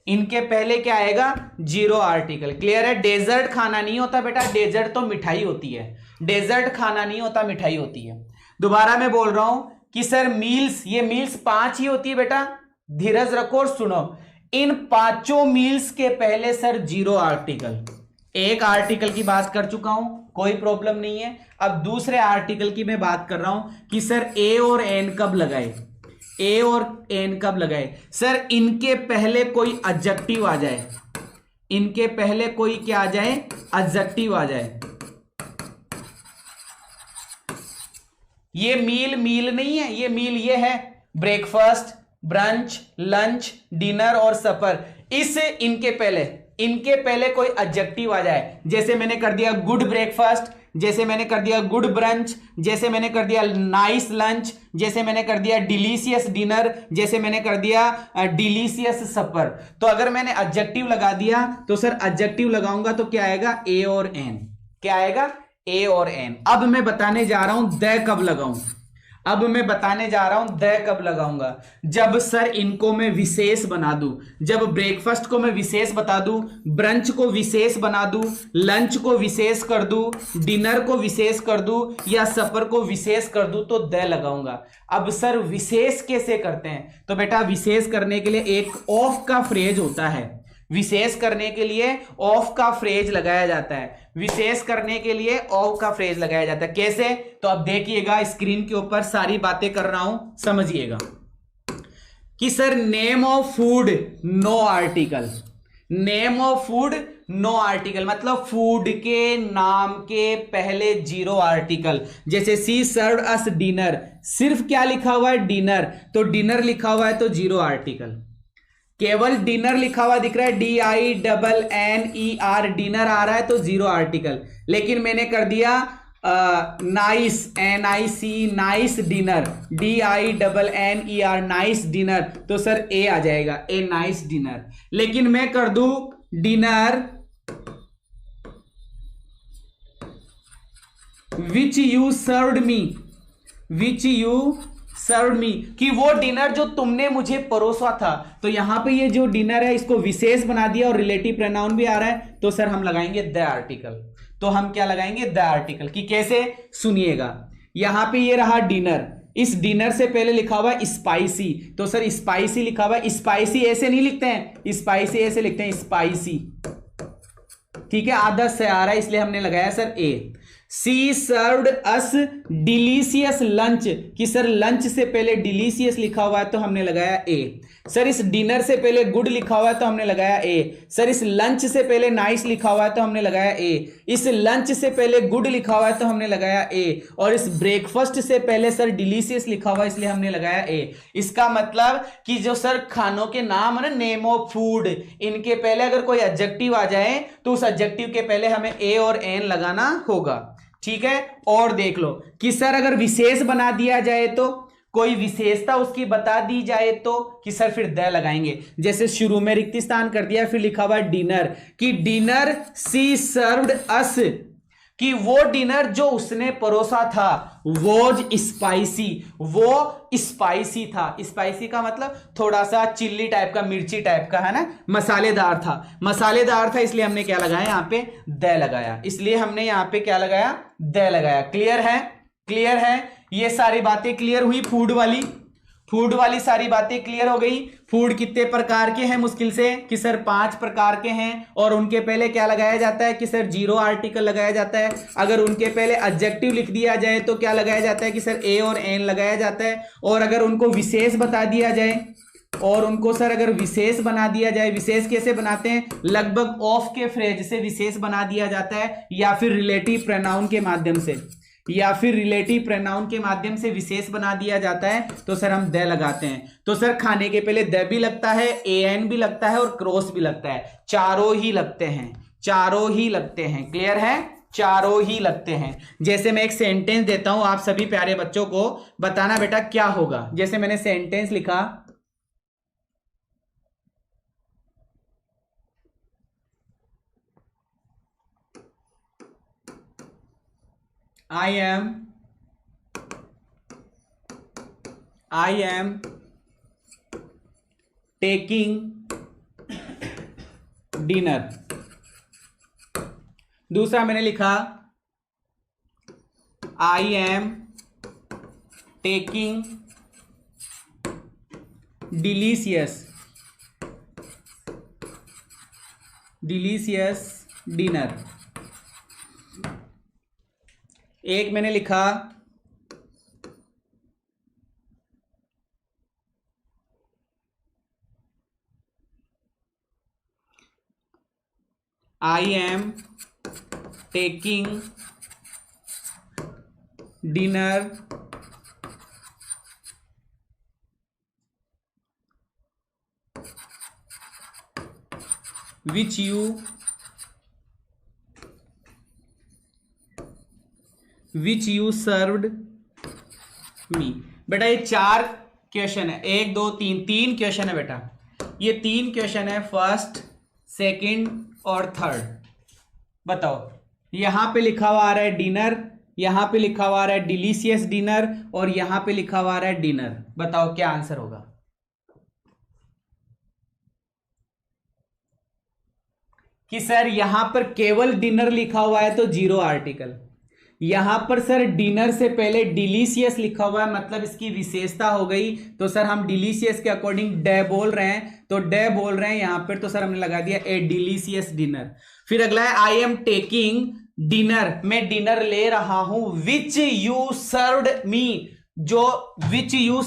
इनके पहले क्या आएगा, जीरो आर्टिकल। क्लियर है। डेजर्ट खाना नहीं होता बेटा, डेजर्ट तो मिठाई होती है, डेजर्ट खाना नहीं होता, मिठाई होती है। दोबारा मैं बोल रहा हूं कि सर मील्स, ये मील्स 5 ही होती है बेटा, धीरज रखो और सुनो। इन 5 मील्स के पहले सर जीरो आर्टिकल। एक आर्टिकल की बात कर चुका हूं, कोई प्रॉब्लम नहीं है। अब दूसरे आर्टिकल की मैं बात कर रहा हूं कि सर ए और एन कब लगाए, ए और एन कब लगाए। सर इनके पहले कोई एडजेक्टिव आ जाए, इनके पहले कोई क्या आ जाए, एडजेक्टिव आ जाए। ये मील नहीं है, ये मील ये है ब्रेकफास्ट, ब्रंच, लंच, डिनर और सपर, इनके पहले कोई एडजेक्टिव आ जाए, जैसे मैंने कर दिया गुड ब्रेकफास्ट, जैसे मैंने कर दिया गुड ब्रंच, जैसे मैंने कर दिया नाइस लंच, जैसे मैंने कर दिया डिलीशियस डिनर, जैसे मैंने कर दिया डिलीशियस सपर। तो अगर मैंने एडजेक्टिव लगा दिया तो सर एडजेक्टिव लगाऊंगा तो क्या आएगा, ए और एन। क्या आएगा, ए और एन। अब मैं बताने जा रहा हूं द कब लगाऊं। अब मैं बताने जा रहा हूं द कब लगाऊंगा, जब सर इनको मैं विशेष बना दूं, जब ब्रेकफास्ट को मैं विशेष बता दूं, ब्रंच को विशेष बना दूं, लंच को विशेष कर दूं, डिनर को विशेष कर दूं या सफर को विशेष कर दूं तो द लगाऊंगा। अब सर विशेष कैसे करते हैं, तो बेटा विशेष करने के लिए एक ऑफ का फ्रेज होता है, विशेष करने के लिए ऑफ का फ्रेज लगाया जाता है, विशेष करने के लिए ऑफ का फ्रेज लगाया जाता है। कैसे, तो अब देखिएगा स्क्रीन के ऊपर सारी बातें कर रहा हूं, समझिएगा कि sir name of food no article, name of food no article मतलब फूड के नाम के पहले जीरो आर्टिकल। जैसे सी सर्व्ड अस डिनर, सिर्फ क्या लिखा हुआ है, डिनर, तो डिनर लिखा हुआ है तो जीरो आर्टिकल। केवल डिनर लिखा हुआ दिख रहा है, DINNER, डिनर आ रहा है तो जीरो आर्टिकल। लेकिन मैंने कर दिया nice, NIC, nice dinner, DINNER, nice dinner, तो सर ए आ जाएगा, ए नाइस डिनर। लेकिन मैं कर दूं dinner which you served me, which you serve me, कि वो डिनर जो तुमने मुझे परोसा था। तो यहां पे ये जो डिनर है इसको विशेष बना दिया और रिलेटिव प्रोनाउन भी आ रहा है, तो सर हम लगाएंगे द आर्टिकल। तो हम क्या लगाएंगे, द आर्टिकल। कि कैसे, सुनिएगा, यहां पे ये रहा डिनर, इस डिनर से पहले लिखा हुआ है स्पाइसी, तो सर स्पाइसी लिखा हुआ है, स्पाइसी ऐसे नहीं लिखते हैं, स्पाइसी ऐसे लिखते हैं, स्पाइसी। ठीक है, आदत से आ रहा है इसलिए हमने लगाया सर ए। सी सर्व्ड अस डिलीशियस लंच, कि सर लंच से पहले डिलीशियस लिखा हुआ है तो हमने लगाया ए। सर इस डिनर से पहले गुड लिखा हुआ है तो हमने लगाया ए। सर इस लंच से पहले नाइस लिखा हुआ है तो हमने लगाया ए। इस लंच से पहले गुड लिखा हुआ है तो हमने लगाया ए। और इस ब्रेकफास्ट से पहले सर डिलीशियस लिखा हुआ है इसलिए हमने लगाया ए। इसका मतलब कि जो सर खानों के नाम है ना, नेम ऑफ फूड, इनके पहले अगर कोई एडजेक्टिव आ जाए तो उस एडजेक्टिव के पहले हमें ए और एन लगाना होगा। ठीक है, और देख लो कि सर अगर विशेष बना दिया जाए तो, कोई विशेषता उसकी बता दी जाए तो, कि सर फिर द लगाएंगे। जैसे शुरू में रिक्त स्थान कर दिया, फिर लिखा हुआ डिनर, कि डिनर सी सर्व्ड अस, कि वो डिनर जो उसने परोसा था वॉज स्पाइसी, वो स्पाइसी था। स्पाइसी का मतलब थोड़ा सा चिल्ली टाइप का, मिर्ची टाइप का, है ना, मसालेदार था, मसालेदार था, इसलिए हमने क्या लगाया, यहां पे द लगाया, इसलिए हमने यहां पे क्या लगाया, द लगाया। क्लियर है, क्लियर है, ये सारी बातें क्लियर हुई, फूड वाली सारी बातें क्लियर हो गई। फूड कितने प्रकार के हैं, मुश्किल से, कि सर 5 प्रकार के हैं, और उनके पहले क्या लगाया जाता है, कि सर जीरो आर्टिकल लगाया जाता है। अगर उनके पहले एडजेक्टिव लिख दिया जाए तो क्या लगाया जाता है, कि सर ए और एन लगाया जाता है। और अगर उनको विशेष बता दिया जाए, और उनको सर अगर विशेष बना दिया जाए, विशेष कैसे बनाते हैं, लगभग ऑफ के फ्रेज से विशेष बना दिया जाता है, या फिर रिलेटिव प्रोनाउन के माध्यम से, या फिर रिलेटिव प्रोनाउन के माध्यम से विशेष बना दिया जाता है, तो सर हम द लगाते हैं। तो सर खाने के पहले द भी लगता है, एन भी लगता है और क्रॉस भी लगता है, चारों ही लगते हैं, चारों ही लगते हैं। क्लियर है, चारों ही लगते हैं। जैसे मैं एक सेंटेंस देता हूं, आप सभी प्यारे बच्चों को बताना बेटा क्या होगा। जैसे मैंने सेंटेंस लिखा, I am taking dinner। दूसरा मैंने लिखा I am taking delicious dinner। एक मैंने लिखा I am taking dinner which you served me. बेटा ये 4 क्वेश्चन है, 1 2 3 क्वेश्चन है बेटा। ये 3 क्वेश्चन है, फर्स्ट, सेकंड और थर्ड। बताओ, यहां पे लिखा हुआ आ रहा है डिनर, यहां पे लिखा हुआ आ रहा है डिलीशियस डिनर, और यहां पे लिखा हुआ आ रहा है डिनर। बताओ क्या आंसर होगा। कि सर यहां पर केवल डिनर लिखा हुआ है तो 0 आर्टिकल, यहां पर सर डिनर से पहले डिलीशियस लिखा हुआ है, मतलब इसकी विशेषता हो गई, तो सर हम डिलीशियस के अकॉर्डिंग डे बोल रहे हैं, तो डे बोल रहे हैं यहां पर, तो सर हमने लगा दिया ए डिलीशियस डिनर। फिर अगला है आई एम टेकिंग डिनर, मैं डिनर ले रहा हूं, विच यू सर्व्ड मी, जो विच यू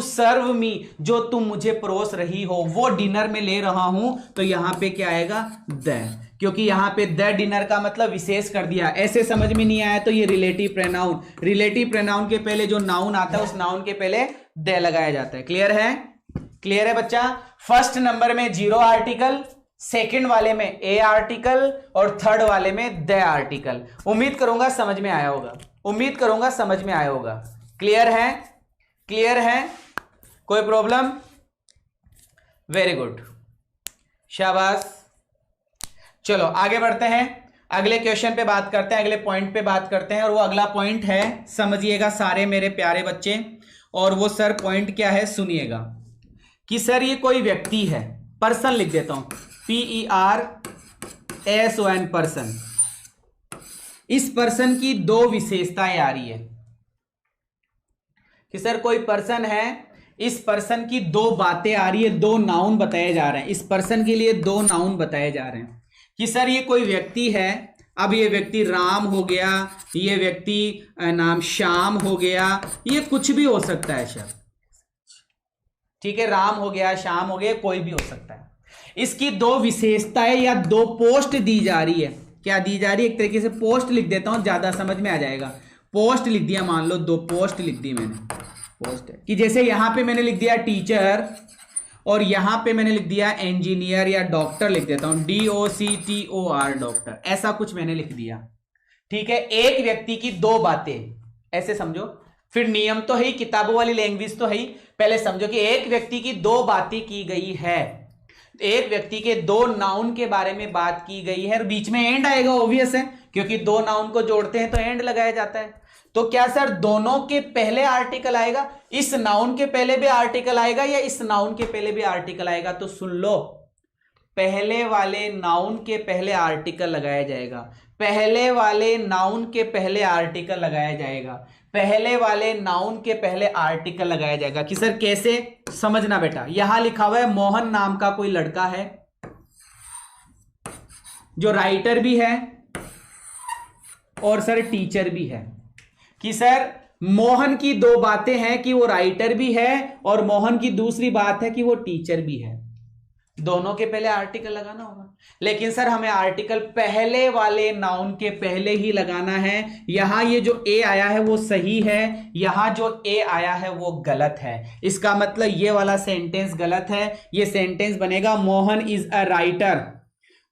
सर्व मी, जो तुम मुझे परोस रही हो, वो डिनर में ले रहा हूं, तो यहां पे क्या आएगा द, क्योंकि यहां पे द डिनर का मतलब विशेष कर दिया। ऐसे समझ में नहीं आया तो ये रिलेटिव प्रोनाउन, रिलेटिव प्रोनाउन के पहले जो नाउन आता है उस नाउन के पहले द लगाया जाता है। क्लियर है? क्लियर है बच्चा? फर्स्ट नंबर में 0 आर्टिकल, सेकंड वाले में ए आर्टिकल, और थर्ड वाले में द आर्टिकल। उम्मीद करूंगा समझ में आया होगा, उम्मीद करूंगा समझ में आया होगा। क्लियर है? क्लियर है? कोई प्रॉब्लम? वेरी गुड, शाबाश। चलो आगे बढ़ते हैं, अगले क्वेश्चन पे बात करते हैं, अगले पॉइंट पे बात करते हैं, और वो अगला पॉइंट है, समझिएगा सारे मेरे प्यारे बच्चे, और वो सर पॉइंट क्या है सुनिएगा। कि सर ये कोई व्यक्ति है, पर्सन लिख देता हूं, PERSON, पर्सन। इस पर्सन की 2 विशेषताएं आ रही है। कि सर कोई पर्सन है, इस पर्सन की 2 बातें आ रही है, 2 नाउन बताए जा रहे हैं, इस पर्सन के लिए 2 नाउन बताए जा रहे हैं। कि सर ये कोई व्यक्ति है, अब ये व्यक्ति राम हो गया, ये व्यक्ति नाम श्याम हो गया, ये कुछ भी हो सकता है सर, ठीक है, राम हो गया, श्याम हो गया, कोई भी हो सकता है। इसकी 2 विशेषताएं या 2 पोस्ट दी जा रही है। क्या दी जा रही है? एक तरीके से पोस्ट लिख देता हूं, ज्यादा समझ में आ जाएगा। पोस्ट लिख दिया, मान लो 2 पोस्ट लिख दी मैंने, पोस्ट है। कि जैसे यहां पे मैंने लिख दिया टीचर, और यहां पे मैंने लिख दिया इंजीनियर या डॉक्टर लिख देता हूं, DOCTOR, डॉक्टर, ऐसा कुछ मैंने लिख दिया। ठीक है, एक व्यक्ति की 2 बातें, ऐसे समझो। फिर नियम तो है ही, किताबों वाली लैंग्वेज तो है ही। पहले समझो कि एक व्यक्ति की 2 बातें की गई है, एक व्यक्ति के 2 नाउन के बारे में बात की गई है, और बीच में एंड आएगा, ऑब्वियस है, क्योंकि 2 नाउन को जोड़ते हैं तो एंड लगाया जाता है। तो क्या सर दोनों के पहले आर्टिकल आएगा, इस नाउन के पहले भी आर्टिकल आएगा, या इस नाउन के पहले भी आर्टिकल आएगा? तो सुन लो, पहले वाले नाउन के पहले आर्टिकल लगाया जाएगा, पहले वाले नाउन के पहले आर्टिकल लगाया जाएगा, पहले वाले नाउन के पहले आर्टिकल लगाया जाएगा। कि सर कैसे? समझना बेटा, यहां लिखा हुआ है मोहन नाम का कोई लड़का है, जो राइटर भी है और सर टीचर भी है। कि सर मोहन की 2 बातें हैं, कि वो राइटर भी है, और मोहन की दूसरी बात है कि वो टीचर भी है। दोनों के पहले आर्टिकल लगाना होगा, लेकिन सर हमें आर्टिकल पहले वाले नाउन के पहले ही लगाना है। यहां ये जो ए आया है वो सही है, यहां जो ए आया है वो गलत है। इसका मतलब ये वाला सेंटेंस गलत है। ये सेंटेंस बनेगा Mohan is a writer,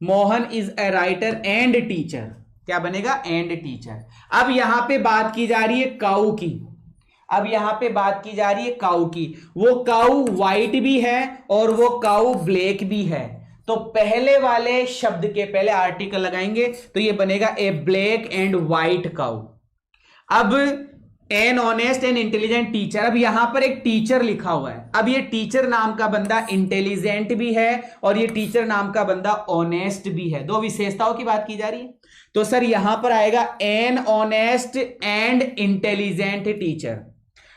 Mohan is a writer and teacher. क्या बनेगा? And teacher. अब यहां पे बात की जा रही है काऊ की, अब यहां पे बात की जा रही है काऊ की। वो काऊ व्हाइट भी है और वो काऊ ब्लैक भी है, तो पहले वाले शब्द के पहले आर्टिकल लगाएंगे, तो ये बनेगा ए ब्लैक एंड व्हाइट काऊ। अब an honest and intelligent teacher, अब यहां पर एक टीचर लिखा हुआ है। अब ये टीचर नाम का बंदा इंटेलिजेंट भी है और ये टीचर नाम का बंदा ऑनेस्ट भी है। 2 विशेषताओं की बात की जा रही है, तो सर यहां पर आएगा an honest and intelligent teacher.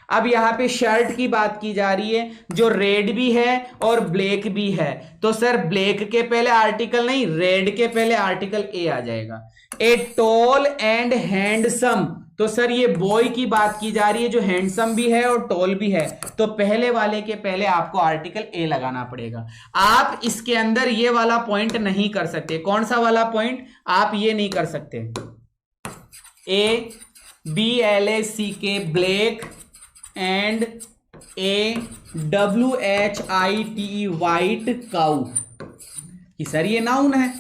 अब यहां पे शर्ट की बात की जा रही है, जो रेड भी है और ब्लैक भी है, तो सर ब्लैक के पहले आर्टिकल नहीं, रेड के पहले आर्टिकल ए आ जाएगा। ए टॉल एंड हैंडसम, तो सर ये बॉय की बात की जा रही है, जो हैंडसम भी है और टॉल भी है, तो पहले वाले के पहले आपको आर्टिकल ए लगाना पड़ेगा। आप इसके अंदर ये वाला पॉइंट नहीं कर सकते। कौन सा वाला पॉइंट? आप ये नहीं कर सकते, ABLACK black and WHITE white cow, कि सर ये नाउन है।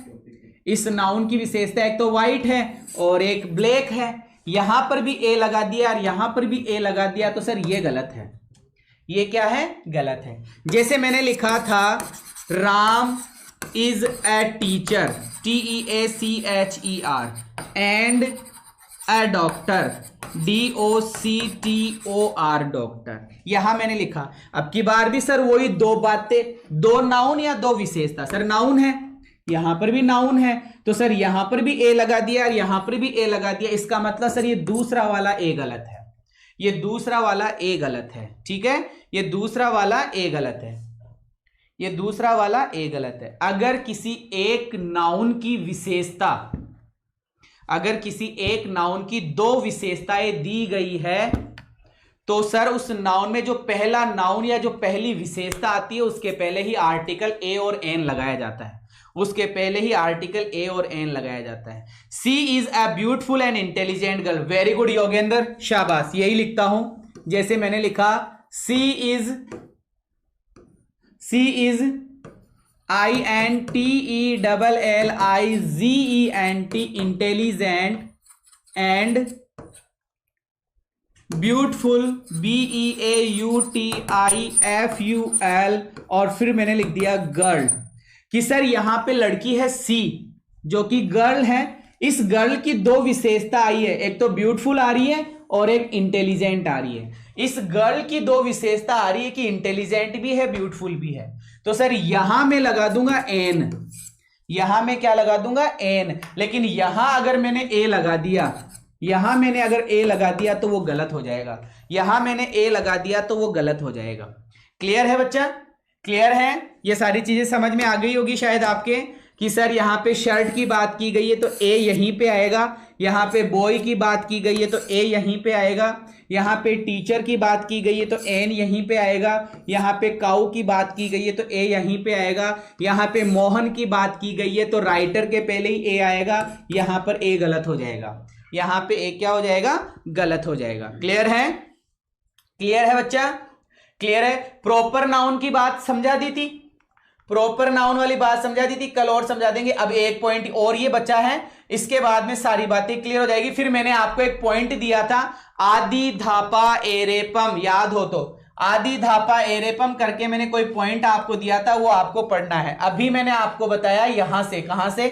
इस नाउन की विशेषता एक तो वाइट है और एक ब्लैक है। यहां पर भी ए लगा दिया और यहां पर भी ए लगा दिया, तो सर ये गलत है। ये क्या है? गलत है। जैसे मैंने लिखा था Ram is a teacher, TEACHER, and A doctor, DOCTOR, doctor. यहां मैंने लिखा। अब की बार भी सर वही दो बातें, दो नाउन या दो विशेषता। सर नाउन है, यहां पर भी नाउन है, तो सर यहां पर भी ए लगा दिया और यहां पर भी ए लगा दिया। इसका मतलब सर ये दूसरा वाला ए गलत है। ये दूसरा वाला ए गलत है। ठीक है, ये दूसरा वाला ए गलत है। ये दूसरा वाला ए गलत है। अगर किसी एक नाउन की विशेषता, अगर किसी एक नाउन की दो विशेषताएं दी गई है, तो सर उस नाउन में जो पहला नाउन या जो पहली विशेषता आती है उसके पहले ही आर्टिकल ए और एन लगाया जाता है। उसके पहले ही आर्टिकल ए और एन लगाया जाता है। She is a beautiful and intelligent girl. Very good Yogendra, शाबाश। यही लिखता हूं जैसे मैंने लिखा she is INTELLIGENT, intelligent and beautiful, BEAUTIFUL, और फिर मैंने लिख दिया गर्ल, कि सर यहां पे लड़की है सी जो कि गर्ल है। इस गर्ल की दो विशेषता आई है, एक तो ब्यूटीफुल आ रही है और एक इंटेलिजेंट आ रही है। इस गर्ल की दो विशेषता आ रही है कि इंटेलिजेंट भी है, ब्यूटीफुल भी है। तो सर यहां मैं लगा दूंगा एन, यहां मैं क्या लगा दूंगा? एन। लेकिन यहां अगर मैंने ए लगा दिया, यहां मैंने अगर ए लगा दिया तो वो गलत हो जाएगा। यहां मैंने ए लगा दिया तो वो गलत हो जाएगा। क्लियर है बच्चा? क्लियर है? ये सारी चीजें समझ में आ गई होगी शायद आपके, कि सर यहां पे शर्ट की बात की गई है तो ए यहीं पे आएगा, यहां पे बॉय की बात की गई है तो ए यहीं पे आएगा, यहां पे टीचर की बात की गई है तो एन यहीं पे आएगा, यहां पे काऊ की बात की गई है तो ए यहीं पे आएगा, यहां पे मोहन की बात की गई है तो राइटर के पहले ही ए आएगा। यहां पर ए गलत हो जाएगा, यहां पे ए क्या हो जाएगा? गलत हो जाएगा। क्लियर है? क्लियर है बच्चा? क्लियर है? प्रॉपर नाउन की बात समझा दी थी, प्रॉपर नाउन वाली बात समझा दी थी, कल और समझा देंगे। अब एक पॉइंट और ये बचा है, इसके बाद में सारी बातें क्लियर हो जाएगी। फिर मैंने आपको एक पॉइंट दिया था, आदि धापा एरेपम, याद हो तो आदि धापा एरेपम करके मैंने कोई पॉइंट आपको दिया था, वो आपको पढ़ना है। अभी मैंने आपको बताया यहां से, कहां से?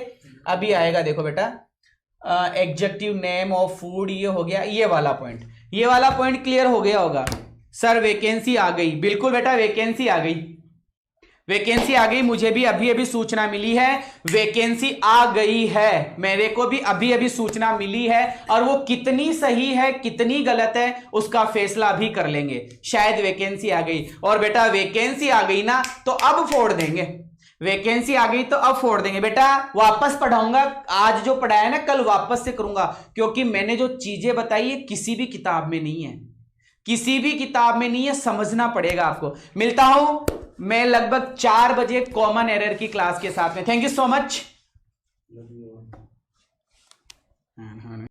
अभी आएगा, देखो बेटा, एडजेक्टिव नेम ऑफ फूड, ये हो गया, ये वाला पॉइंट, ये वाला पॉइंट क्लियर हो गया होगा। सर वैकेंसी आ गई, बिल्कुल बेटा वैकेंसी आ गई, वैकेंसी आ गई। मुझे भी अभी अभी सूचना मिली है, वैकेंसी आ गई है, मेरे को भी अभी अभी सूचना मिली है। और वो कितनी सही है कितनी गलत है उसका फैसला अभी कर लेंगे। शायद वैकेंसी आ गई, और बेटा वैकेंसी आ गई ना तो अब फोड़ देंगे। वैकेंसी आ गई तो अब फोड़ देंगे बेटा। वापस पढ़ाऊंगा, आज जो पढ़ाया ना कल वापस से करूंगा, क्योंकि मैंने जो चीजें बताई है किसी भी किताब में नहीं है, किसी भी किताब में नहीं है, समझना पड़ेगा आपको। मिलता हूं मैं लगभग 4 बजे कॉमन एरर की क्लास के साथ में। Thank you so much.